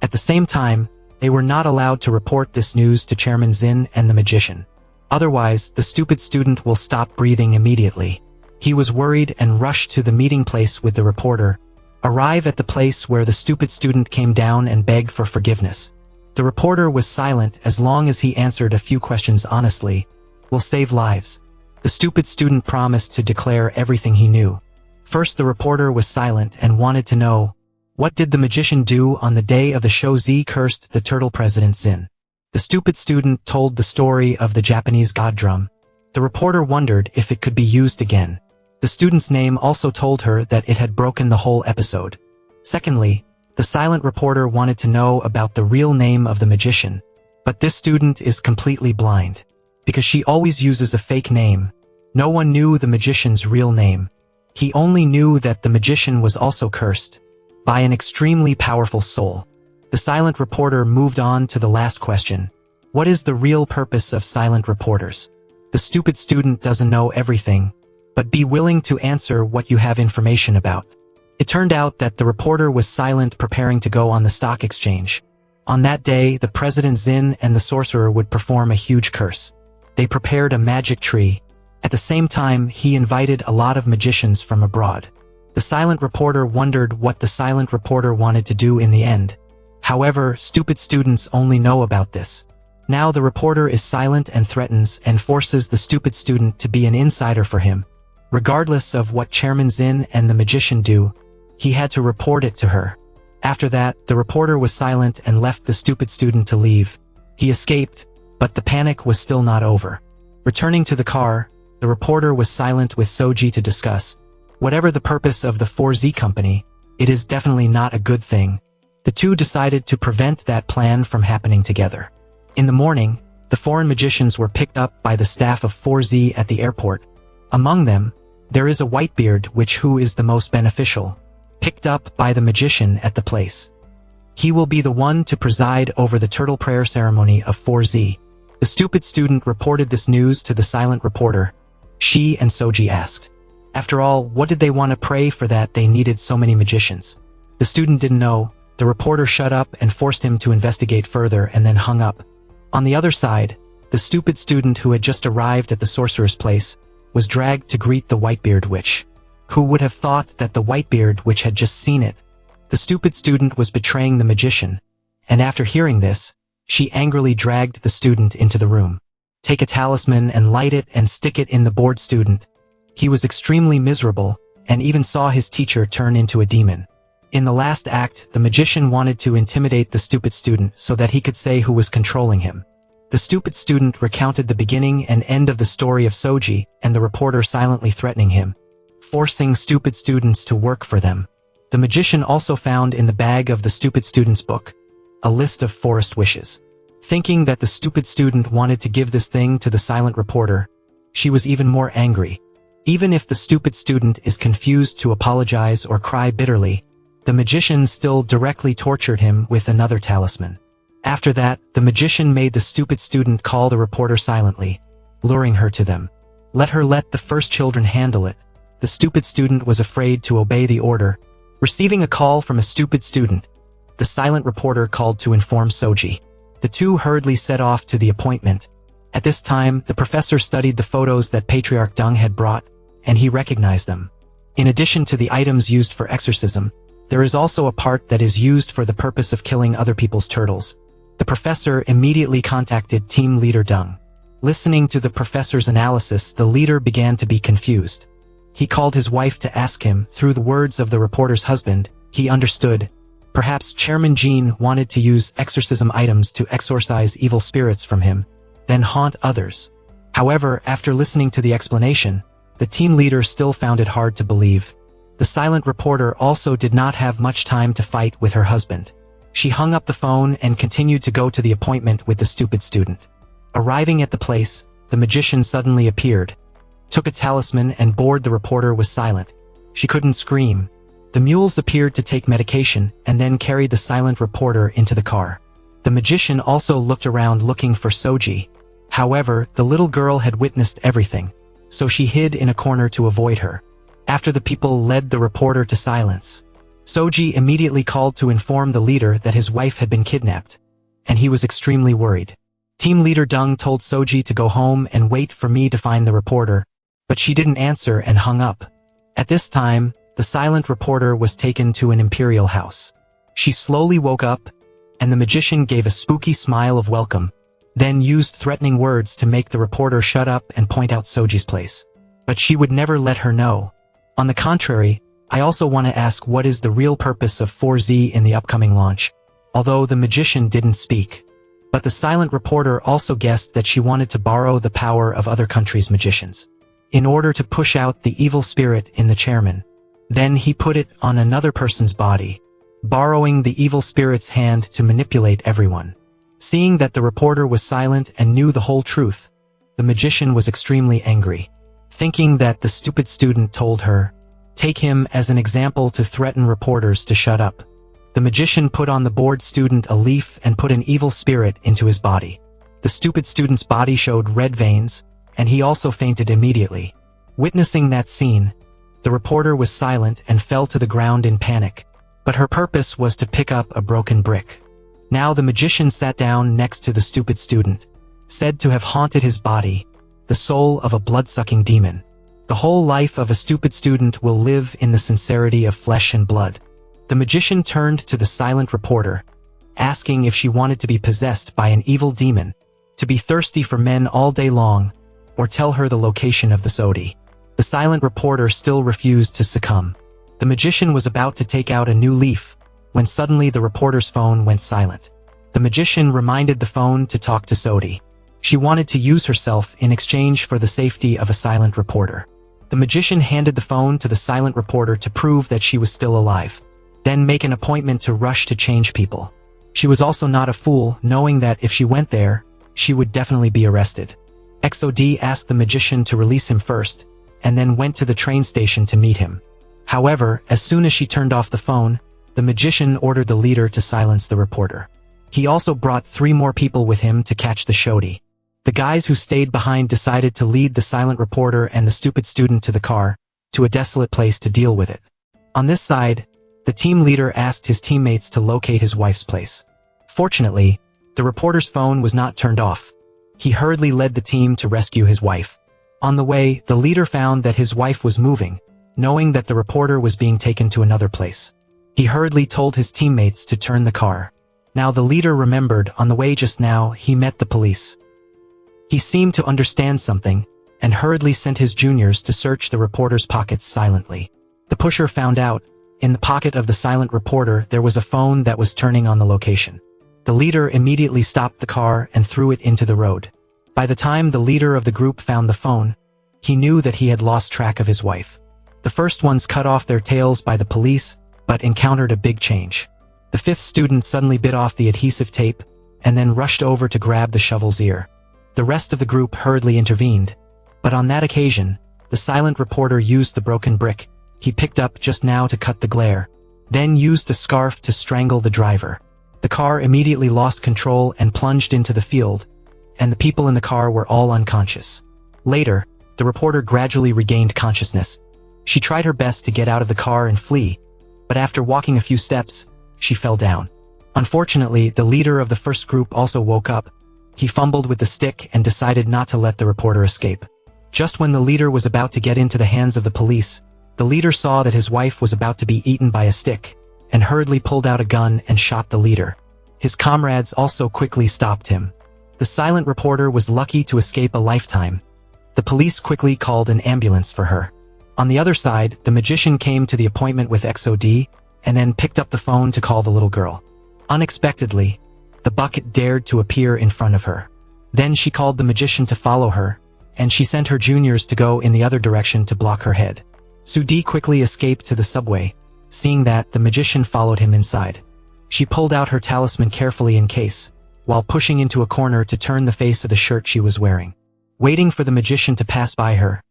At the same time, they were not allowed to report this news to Chairman Zin and the magician. Otherwise, the stupid student will stop breathing immediately. He was worried and rushed to the meeting place with the reporter. Arrive at the place where the stupid student came down and begged for forgiveness. The reporter was silent as long as he answered a few questions honestly. Will save lives. The stupid student promised to declare everything he knew. First, the reporter was silent and wanted to know, what did the magician do on the day of the show Z cursed the turtle president Zin? The stupid student told the story of the Japanese god drum. The reporter wondered if it could be used again. The student's name also told her that it had broken the whole episode. Secondly, the silent reporter wanted to know about the real name of the magician. But this student is completely blind. Because she always uses a fake name. No one knew the magician's real name. He only knew that the magician was also cursed by an extremely powerful soul. The silent reporter moved on to the last question. What is the real purpose of silent reporters? The stupid student doesn't know everything, but be willing to answer what you have information about. It turned out that the reporter was silent preparing to go on the stock exchange. On that day, the President Zin and the sorcerer would perform a huge curse. They prepared a magic tree. At the same time, he invited a lot of magicians from abroad. The silent reporter wondered what the silent reporter wanted to do in the end. However, stupid students only know about this. Now the reporter is silent and threatens and forces the stupid student to be an insider for him. Regardless of what Chairman Zin and the magician do, he had to report it to her. After that, the reporter was silent and left the stupid student to leave. He escaped, but the panic was still not over. Returning to the car, the reporter was silent with Soji to discuss. Whatever the purpose of the 4Z Company, it is definitely not a good thing. The two decided to prevent that plan from happening together. In the morning, the foreign magicians were picked up by the staff of 4Z at the airport. Among them, There is a Whitebeard who is the most beneficial, picked up by the magician at the place. He will be the one to preside over the turtle prayer ceremony of 4Z. The stupid student reported this news to the silent reporter. She and Soji asked, after all, what did they want to pray for that they needed so many magicians? The student didn't know. The reporter shut up and forced him to investigate further and then hung up. On the other side, the stupid student who had just arrived at the sorcerer's place was dragged to greet the Whitebeard witch. Who would have thought that the Whitebeard witch had just seen it? The stupid student was betraying the magician, and after hearing this, she angrily dragged the student into the room. Take a talisman and light it and stick it in the bored student. He was extremely miserable, and even saw his teacher turn into a demon. In the last act, the magician wanted to intimidate the stupid student so that he could say who was controlling him. The stupid student recounted the beginning and end of the story of Soji and the reporter silently threatening him, forcing stupid students to work for them. The magician also found in the bag of the stupid student's book a list of forest wishes. Thinking that the stupid student wanted to give this thing to the silent reporter, she was even more angry. Even if the stupid student is confused to apologize or cry bitterly, the magician still directly tortured him with another talisman. After that, the magician made the stupid student call the reporter silently, luring her to them. Let the first children handle it. The stupid student was afraid to obey the order. Receiving a call from a stupid student, the silent reporter called to inform Soji. The two hurriedly set off to the appointment. At this time, the professor studied the photos that Patriarch Dung had brought, and he recognized them. In addition to the items used for exorcism, there is also a part that is used for the purpose of killing other people's turtles. The professor immediately contacted team leader Dung. Listening to the professor's analysis, the leader began to be confused. He called his wife to ask him. Through the words of the reporter's husband, he understood. Perhaps Chairman Jean wanted to use exorcism items to exorcise evil spirits from him, then haunt others. However, after listening to the explanation, the team leader still found it hard to believe. The silent reporter also did not have much time to fight with her husband. She hung up the phone and continued to go to the appointment with the stupid student. Arriving at the place, the magician suddenly appeared, took a talisman and bored the reporter was silent. She couldn't scream. The mules appeared to take medication and then carried the silent reporter into the car. The magician also looked around looking for Soji. However, the little girl had witnessed everything, so she hid in a corner to avoid her. After the people led the reporter to silence, Soji immediately called to inform the leader that his wife had been kidnapped, and he was extremely worried. Team leader Dung told Soji to go home and wait for me to find the reporter, but she didn't answer and hung up. At this time, the silent reporter was taken to an imperial house. She slowly woke up, and the magician gave a spooky smile of welcome, then used threatening words to make the reporter shut up and point out Soji's place. But she would never let her know. On the contrary, I also want to ask what is the real purpose of 4Z in the upcoming launch, although the magician didn't speak. But the silent reporter also guessed that she wanted to borrow the power of other countries' magicians, in order to push out the evil spirit in the chairman. Then he put it on another person's body, borrowing the evil spirit's hand to manipulate everyone. Seeing that the reporter was silent and knew the whole truth, the magician was extremely angry. Thinking that the stupid student told her, take him as an example to threaten reporters to shut up, the magician put on the bored student a leaf and put an evil spirit into his body. The stupid student's body showed red veins, and he also fainted immediately. Witnessing that scene, the reporter was silent and fell to the ground in panic, but her purpose was to pick up a broken brick. Now the magician sat down next to the stupid student, said to have haunted his body, the soul of a blood-sucking demon. The whole life of a stupid student will live in the sincerity of flesh and blood. The magician turned to the silent reporter, asking if she wanted to be possessed by an evil demon, to be thirsty for men all day long, or tell her the location of the Sodi. The silent reporter still refused to succumb. The magician was about to take out a new leaf, when suddenly the reporter's phone went silent. The magician reminded the phone to talk to Sodi. She wanted to use herself in exchange for the safety of a silent reporter. The magician handed the phone to the silent reporter to prove that she was still alive, then make an appointment to rush to change people. She was also not a fool, knowing that if she went there, she would definitely be arrested. XOD asked the magician to release him first, and then went to the train station to meet him. However, as soon as she turned off the phone, the magician ordered the leader to silence the reporter. He also brought 3 more people with him to catch the shodi. The guys who stayed behind decided to lead the silent reporter and the stupid student to the car, to a desolate place to deal with it. On this side, the team leader asked his teammates to locate his wife's place. Fortunately, the reporter's phone was not turned off. He hurriedly led the team to rescue his wife. On the way, the leader found that his wife was moving, knowing that the reporter was being taken to another place. He hurriedly told his teammates to turn the car. Now the leader remembered on the way just now he met the police. He seemed to understand something, and hurriedly sent his juniors to search the reporter's pockets silently. The pusher found out, in the pocket of the silent reporter there was a phone that was turning on the location. The leader immediately stopped the car and threw it into the road. By the time the leader of the group found the phone, he knew that he had lost track of his wife. The first ones cut off their tails by the police, but encountered a big change. The 5th student suddenly bit off the adhesive tape, and then rushed over to grab the shovel's ear. The rest of the group hurriedly intervened, but on that occasion, the silent reporter used the broken brick he picked up just now to cut the glare, then used a scarf to strangle the driver. The car immediately lost control and plunged into the field, and the people in the car were all unconscious. Later, the reporter gradually regained consciousness. She tried her best to get out of the car and flee, but after walking a few steps, she fell down. Unfortunately, the leader of the first group also woke up. He fumbled with the stick and decided not to let the reporter escape. Just when the leader was about to get into the hands of the police, the leader saw that his wife was about to be eaten by a stick, and hurriedly pulled out a gun and shot the leader. His comrades also quickly stopped him. The silent reporter was lucky to escape a lifetime. The police quickly called an ambulance for her. On the other side, the magician came to the appointment with XOD, and then picked up the phone to call the little girl. Unexpectedly, the bucket dared to appear in front of her. Then she called the magician to follow her, and she sent her juniors to go in the other direction to block her head. Sudi quickly escaped to the subway. Seeing that, the magician followed him inside. She pulled out her talisman carefully in case, while pushing into a corner to turn the face of the shirt she was wearing. Waiting for the magician to pass by her,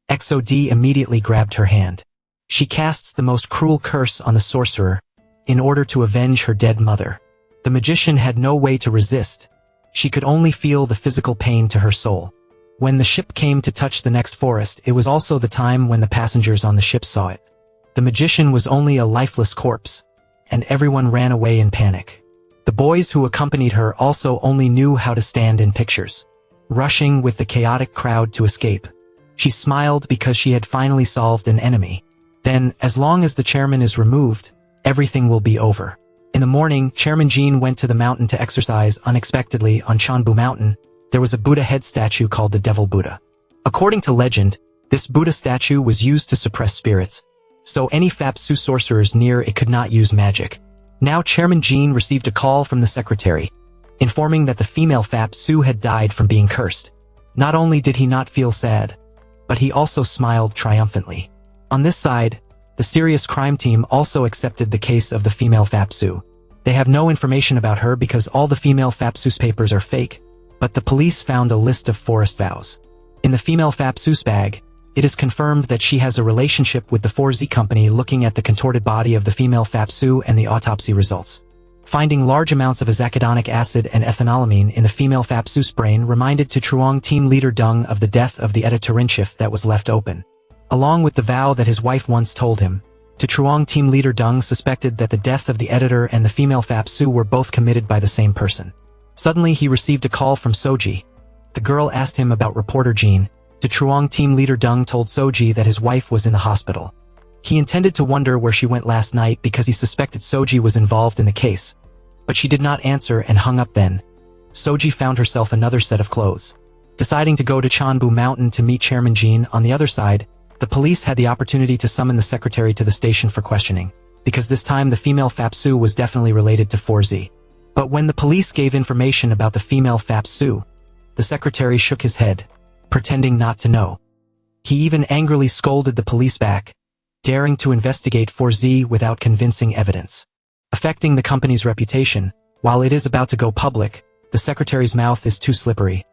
XOD immediately grabbed her hand. She casts the most cruel curse on the sorcerer, in order to avenge her dead mother. The magician had no way to resist. She could only feel the physical pain to her soul. When the ship came to touch the next forest, it was also the time when the passengers on the ship saw it. The magician was only a lifeless corpse, and everyone ran away in panic. The boys who accompanied her also only knew how to stand in pictures, rushing with the chaotic crowd to escape. She smiled because she had finally solved an enemy. Then, as long as the chairman is removed, everything will be over. In the morning, Chairman Jean went to the mountain to exercise. Unexpectedly, on Chanbu Mountain, there was a Buddha head statue called the Devil Buddha. According to legend, this Buddha statue was used to suppress spirits, so any Fapsu sorcerers near it could not use magic. Now Chairman Jean received a call from the secretary, informing that the female Fapsu had died from being cursed. Not only did he not feel sad, but he also smiled triumphantly. On this side, the serious crime team also accepted the case of the female Fapsu. They have no information about her because all the female Fapsu's papers are fake, but the police found a list of forest vows. In the female Fapsu's bag, it is confirmed that she has a relationship with the 4Z company looking at the contorted body of the female Fapsu and the autopsy results. Finding large amounts of azakidonic acid and ethanolamine in the female Fapsu's brain reminded to Truong team leader Dung of the death of the editor-in-chief that was left open. Along with the vow that his wife once told him, to Truong team leader Dung suspected that the death of the editor and the female Fapsu were both committed by the same person. Suddenly he received a call from Soji. The girl asked him about reporter Jean. To Truong team leader Dung told Soji that his wife was in the hospital. He intended to wonder where she went last night because he suspected Soji was involved in the case. But she did not answer and hung up then. Soji found herself another set of clothes. Deciding to go to Chanbu Mountain to meet Chairman Jean on the other side, the police had the opportunity to summon the secretary to the station for questioning, because this time the female Fapsu was definitely related to 4Z. But when the police gave information about the female Fapsu, the secretary shook his head, pretending not to know. He even angrily scolded the police back, daring to investigate 4Z without convincing evidence. Affecting the company's reputation, while it is about to go public, the secretary's mouth is too slippery,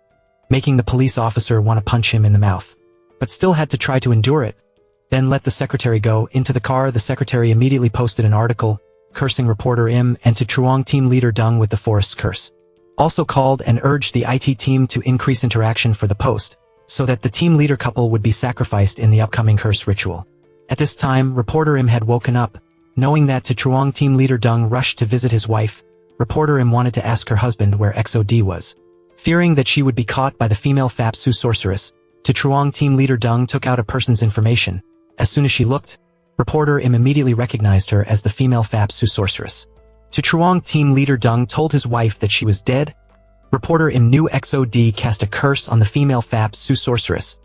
making the police officer want to punch him in the mouth. but still had to try to endure it. Then let the secretary go. Into the car, the secretary immediately posted an article, cursing reporter Im and to Truong team leader Dung with the forest's curse. Also called and urged the IT team to increase interaction for the post, so that the team leader couple would be sacrificed in the upcoming curse ritual. At this time, reporter Im had woken up, knowing that to Truong team leader Dung rushed to visit his wife. Reporter Im wanted to ask her husband where XOD was. Fearing that she would be caught by the female Fap Su sorceress, to Truong team leader Dung took out a person's information. As soon as she looked, reporter Im immediately recognized her as the female Fap Su sorceress. To Truong team leader Dung told his wife that she was dead. Reporter Im knew XOD cast a curse on the female Fap Su sorceress.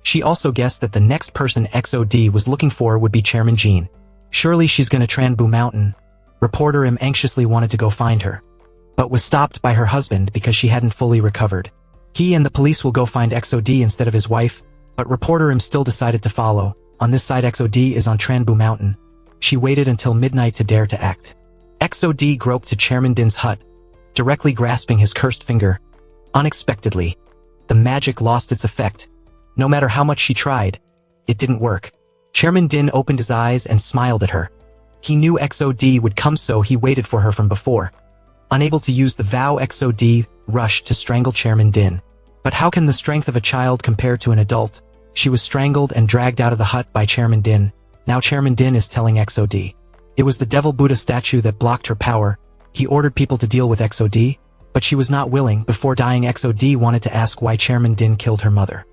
She also guessed that the next person XOD was looking for would be Chairman Jean. Surely she's gonna Tran Bu Mountain. Reporter Im anxiously wanted to go find her, but was stopped by her husband because she hadn't fully recovered. He and the police will go find XOD instead of his wife, but reporter Im still decided to follow. On this side, XOD is on Tran Bu Mountain. She waited until midnight to dare to act. XOD groped to Chairman Din's hut, directly grasping his cursed finger. Unexpectedly, the magic lost its effect. No matter how much she tried, it didn't work. Chairman Din opened his eyes and smiled at her. He knew XOD would come, so he waited for her from before. Unable to use the vow, XOD rushed to strangle Chairman Din. But how can the strength of a child compare to an adult? She was strangled and dragged out of the hut by Chairman Din. Now Chairman Din is telling XOD. It was the Devil Buddha statue that blocked her power. He ordered people to deal with XOD, but she was not willing. Before dying, XOD wanted to ask why Chairman Din killed her mother.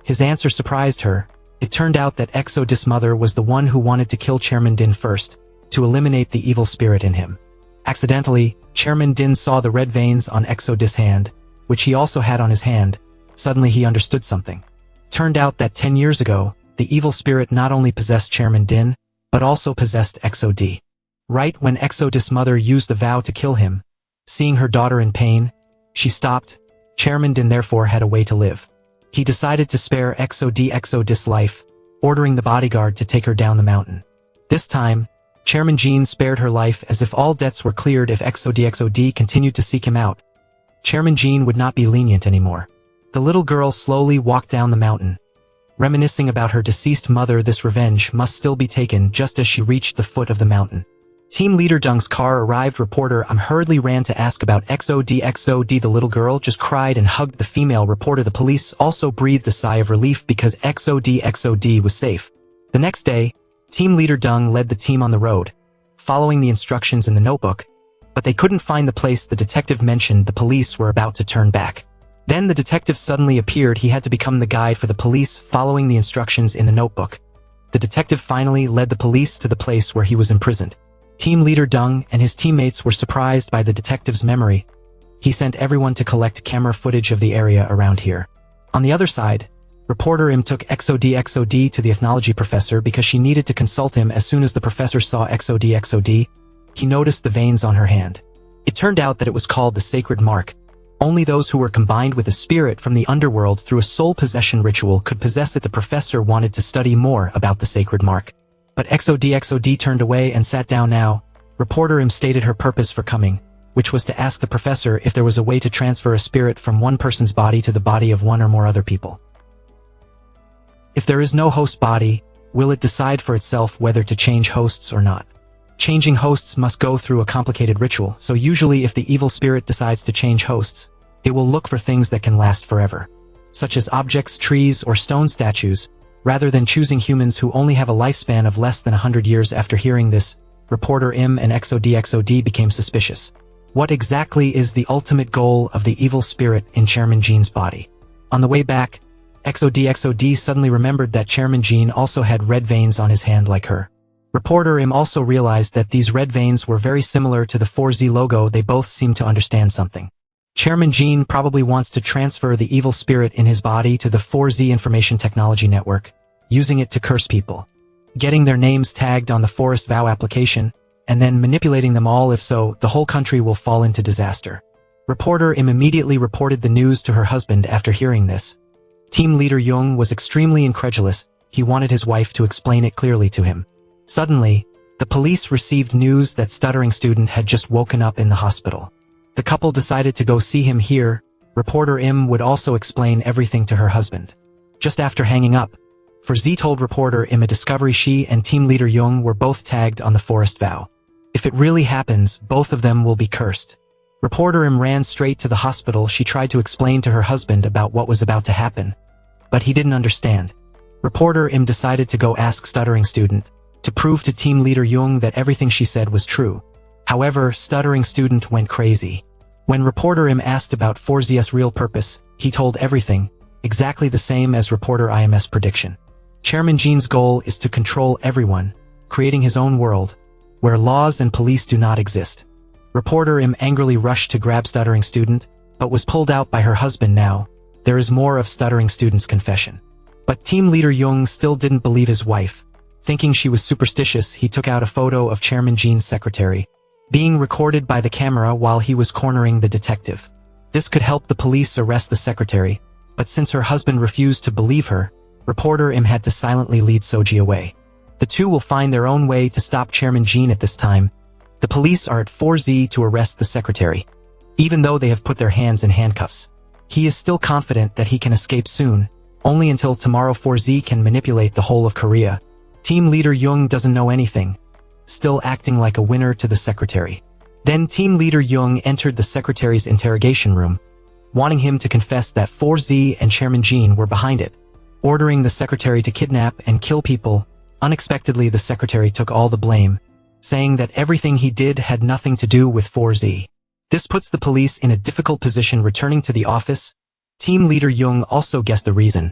His answer surprised her. It turned out that XOD's mother was the one who wanted to kill Chairman Din first, to eliminate the evil spirit in him. Accidentally, Chairman Din saw the red veins on XOD's hand, which he also had on his hand. Suddenly he understood something. Turned out that 10 years ago, the evil spirit not only possessed Chairman Din, but also possessed XOD. Right when XOD's mother used the vow to kill him, seeing her daughter in pain, she stopped. Chairman Din therefore had a way to live. He decided to spare XOD's life, ordering the bodyguard to take her down the mountain. This time, Chairman Jean spared her life as if all debts were cleared. If XOD continued to seek him out, Chairman Jean would not be lenient anymore. The little girl slowly walked down the mountain, reminiscing about her deceased mother. This revenge must still be taken. Just as she reached the foot of the mountain, Team Leader Dung's car arrived. Reporter Im hurriedly ran to ask about XOD. The little girl just cried and hugged the female reporter. The police also breathed a sigh of relief because XOD was safe. The next day, Team Leader Dung led the team on the road, following the instructions in the notebook, but they couldn't find the place the detective mentioned. The police were about to turn back. Then the detective suddenly appeared. He had to become the guide for the police, following the instructions in the notebook. The detective finally led the police to the place where he was imprisoned. Team Leader Dung and his teammates were surprised by the detective's memory. He sent everyone to collect camera footage of the area around here. On the other side, reporter Im took XOD to the ethnology professor because she needed to consult him. As soon as the professor saw XOD, he noticed the veins on her hand. It turned out that it was called the Sacred Mark. Only those who were combined with a spirit from the underworld through a soul possession ritual could possess it. The professor wanted to study more about the Sacred Mark, but XOD turned away and sat down. Now, reporter Im stated her purpose for coming, which was to ask the professor if there was a way to transfer a spirit from one person's body to the body of one or more other people. If there is no host body, will it decide for itself whether to change hosts or not? Changing hosts must go through a complicated ritual, so usually if the evil spirit decides to change hosts, it will look for things that can last forever, such as objects, trees, or stone statues, rather than choosing humans who only have a lifespan of less than 100 years. After hearing this, reporter Im and XOD became suspicious. What exactly is the ultimate goal of the evil spirit in Chairman Jean's body? On the way back, XOD suddenly remembered that Chairman Jean also had red veins on his hand like her. Reporter Im also realized that these red veins were very similar to the 4Z logo. They both seemed to understand something. Chairman Jean probably wants to transfer the evil spirit in his body to the 4Z Information Technology Network, using it to curse people, getting their names tagged on the Forest Vow application, and then manipulating them all. If so, the whole country will fall into disaster. Reporter Im immediately reported the news to her husband. After hearing this, Team Leader Jung was extremely incredulous. He wanted his wife to explain it clearly to him. Suddenly, the police received news that stuttering student had just woken up in the hospital. The couple decided to go see him. Here, reporter Im would also explain everything to her husband. Just after hanging up, For Z told reporter in a discovery she and team leader Jung were both tagged on the forest vow. If it really happens, both of them will be cursed. Reporter Im ran straight to the hospital. She tried to explain to her husband about what was about to happen, but he didn't understand. Reporter Im decided to go ask stuttering student, to prove to team leader Jung that everything she said was true. However, stuttering student went crazy. When reporter Im asked about 4Z's real purpose, he told everything, exactly the same as reporter Im's prediction. Chairman Jin's goal is to control everyone, creating his own world, where laws and police do not exist. Reporter Im angrily rushed to grab stuttering student, but was pulled out by her husband. Now, there is more of stuttering student's confession. But team leader Jung still didn't believe his wife. Thinking she was superstitious, he took out a photo of Chairman Jin's secretary, being recorded by the camera while he was cornering the detective. This could help the police arrest the secretary, but since her husband refused to believe her, reporter Im had to silently lead Soji away. The two will find their own way to stop Chairman Jin at this time. The police are at 4Z to arrest the secretary. Even though they have put their hands in handcuffs, he is still confident that he can escape soon, only until tomorrow 4Z can manipulate the whole of Korea. Team leader Jung doesn't know anything, still acting like a winner to the secretary. Then team leader Jung entered the secretary's interrogation room, wanting him to confess that 4Z and Chairman Jin were behind it, ordering the secretary to kidnap and kill people. Unexpectedly, the secretary took all the blame, saying that everything he did had nothing to do with 4Z. This puts the police in a difficult position. Returning to the office, team leader Jung also guessed the reason.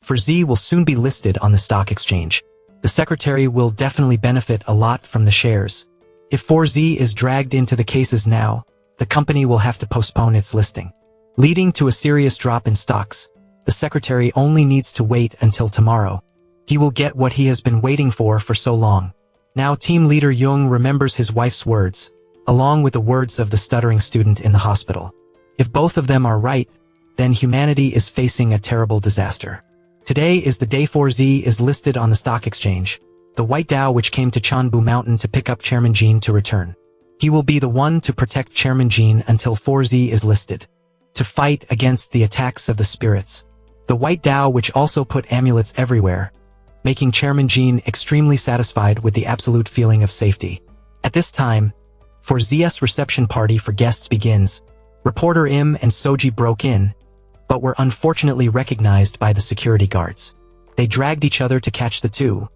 4Z will soon be listed on the stock exchange. The secretary will definitely benefit a lot from the shares. If 4Z is dragged into the cases now, the company will have to postpone its listing, leading to a serious drop in stocks. The secretary only needs to wait until tomorrow. He will get what he has been waiting for so long. Now team leader Jung remembers his wife's words, along with the words of the stuttering student in the hospital. If both of them are right, then humanity is facing a terrible disaster. Today is the day 4Z is listed on the stock exchange. The White Dao which came to Chanbu Mountain to pick up Chairman Jin to return. He will be the one to protect Chairman Jin until 4Z is listed, to fight against the attacks of the spirits. The White Dao which also put amulets everywhere, making Chairman Jin extremely satisfied with the absolute feeling of safety. At this time, 4Z's reception party for guests begins. Reporter Im and Soji broke in, but were unfortunately recognized by the security guards. They dragged each other to catch the two.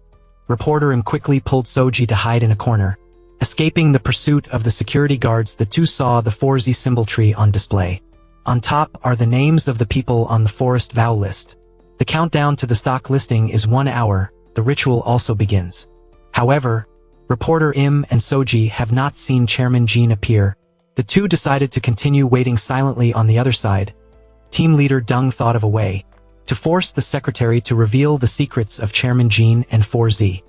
Reporter Im quickly pulled Soji to hide in a corner. Escaping the pursuit of the security guards, the two saw the 4Z symbol tree on display. On top are the names of the people on the forest vow list. The countdown to the stock listing is 1 hour. The ritual also begins. However, reporter Im and Soji have not seen Chairman Jin appear. The two decided to continue waiting silently on the other side. Team leader Dung thought of a way to force the secretary to reveal the secrets of Chairman Jin and 4Z.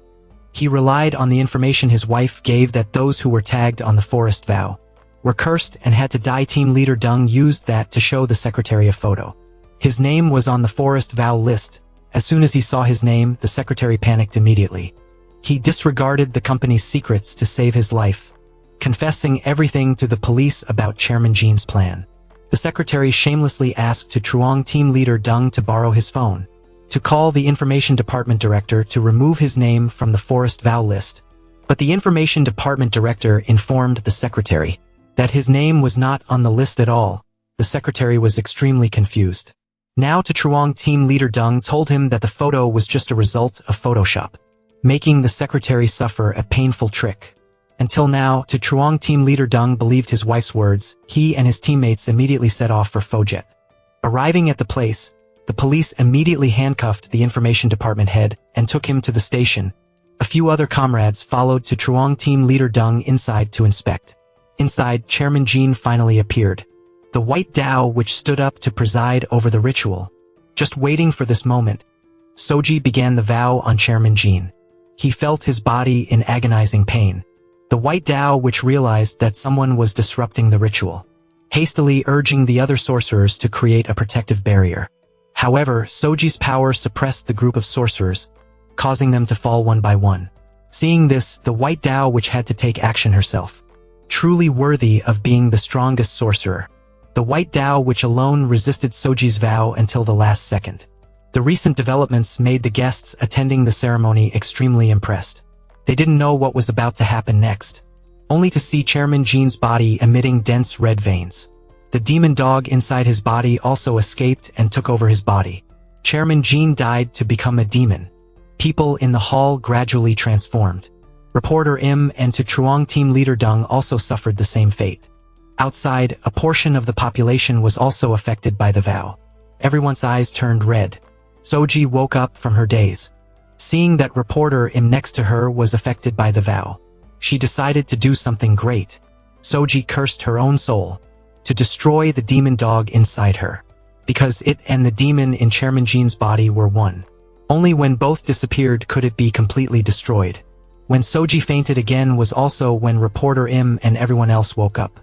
He relied on the information his wife gave that those who were tagged on the forest vow were cursed and had to die. Team leader Dung used that to show the secretary a photo. His name was on the forest vow list. As soon as he saw his name, the secretary panicked immediately. He disregarded the company's secrets to save his life, confessing everything to the police about Chairman Jin's plan. The secretary shamelessly asked to Truong team leader Dung to borrow his phone, to call the information department director to remove his name from the forest vow list. But the information department director informed the secretary that his name was not on the list at all. The secretary was extremely confused. Now to Truong team leader Dung told him that the photo was just a result of Photoshop, making the secretary suffer a painful trick. Until now, to Truong team leader Dung believed his wife's words. He and his teammates immediately set off for Fojet. Arriving at the place, the police immediately handcuffed the information department head and took him to the station. A few other comrades followed to Truong team leader Dung inside to inspect. Inside, Chairman Jin finally appeared. The White Dao which stood up to preside over the ritual. Just waiting for this moment, Soji began the vow on Chairman Jin. He felt his body in agonizing pain. The White Dao which realized that someone was disrupting the ritual, hastily urging the other sorcerers to create a protective barrier. However, Soji's power suppressed the group of sorcerers, causing them to fall one by one. Seeing this, the White Dao which had to take action herself, truly worthy of being the strongest sorcerer. The White Dao which alone resisted Soji's vow until the last second. The recent developments made the guests attending the ceremony extremely impressed. They didn't know what was about to happen next, only to see Chairman Jin's body emitting dense red veins. The demon dog inside his body also escaped and took over his body. Chairman Jin died to become a demon. People in the hall gradually transformed. Reporter Im and Tutruong team leader Deng also suffered the same fate. Outside, a portion of the population was also affected by the vow. Everyone's eyes turned red. Soji woke up from her daze. Seeing that reporter Im next to her was affected by the vow, she decided to do something great. Soji cursed her own soul to destroy the demon dog inside her, because it and the demon in Chairman Jin's body were one. Only when both disappeared could it be completely destroyed. When Soji fainted again was also when reporter Im and everyone else woke up.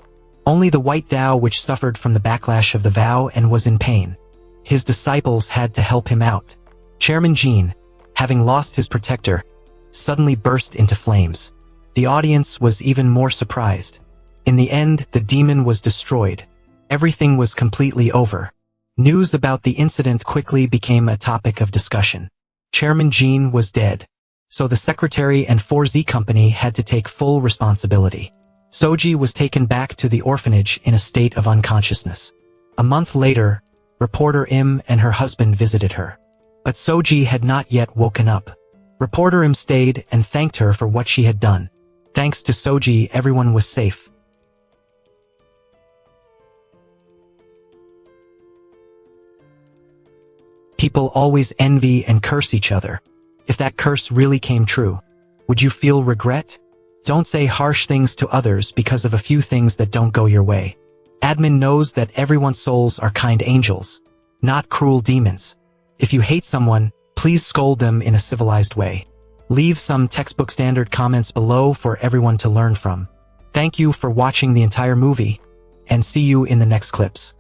Only the White Dao, which suffered from the backlash of the vow and was in pain. His disciples had to help him out. Chairman Jin, having lost his protector, suddenly burst into flames. The audience was even more surprised. In the end, the demon was destroyed. Everything was completely over. News about the incident quickly became a topic of discussion. Chairman Jin was dead, so the secretary and 4Z company had to take full responsibility. Soji was taken back to the orphanage in a state of unconsciousness. A month later, reporter Im and her husband visited her. But Soji had not yet woken up. Reporter Im stayed and thanked her for what she had done. Thanks to Soji, everyone was safe. People always envy and curse each other. If that curse really came true, would you feel regret? Don't say harsh things to others because of a few things that don't go your way. Admin knows that everyone's souls are kind angels, not cruel demons. If you hate someone, please scold them in a civilized way. Leave some textbook standard comments below for everyone to learn from. Thank you for watching the entire movie, and see you in the next clips.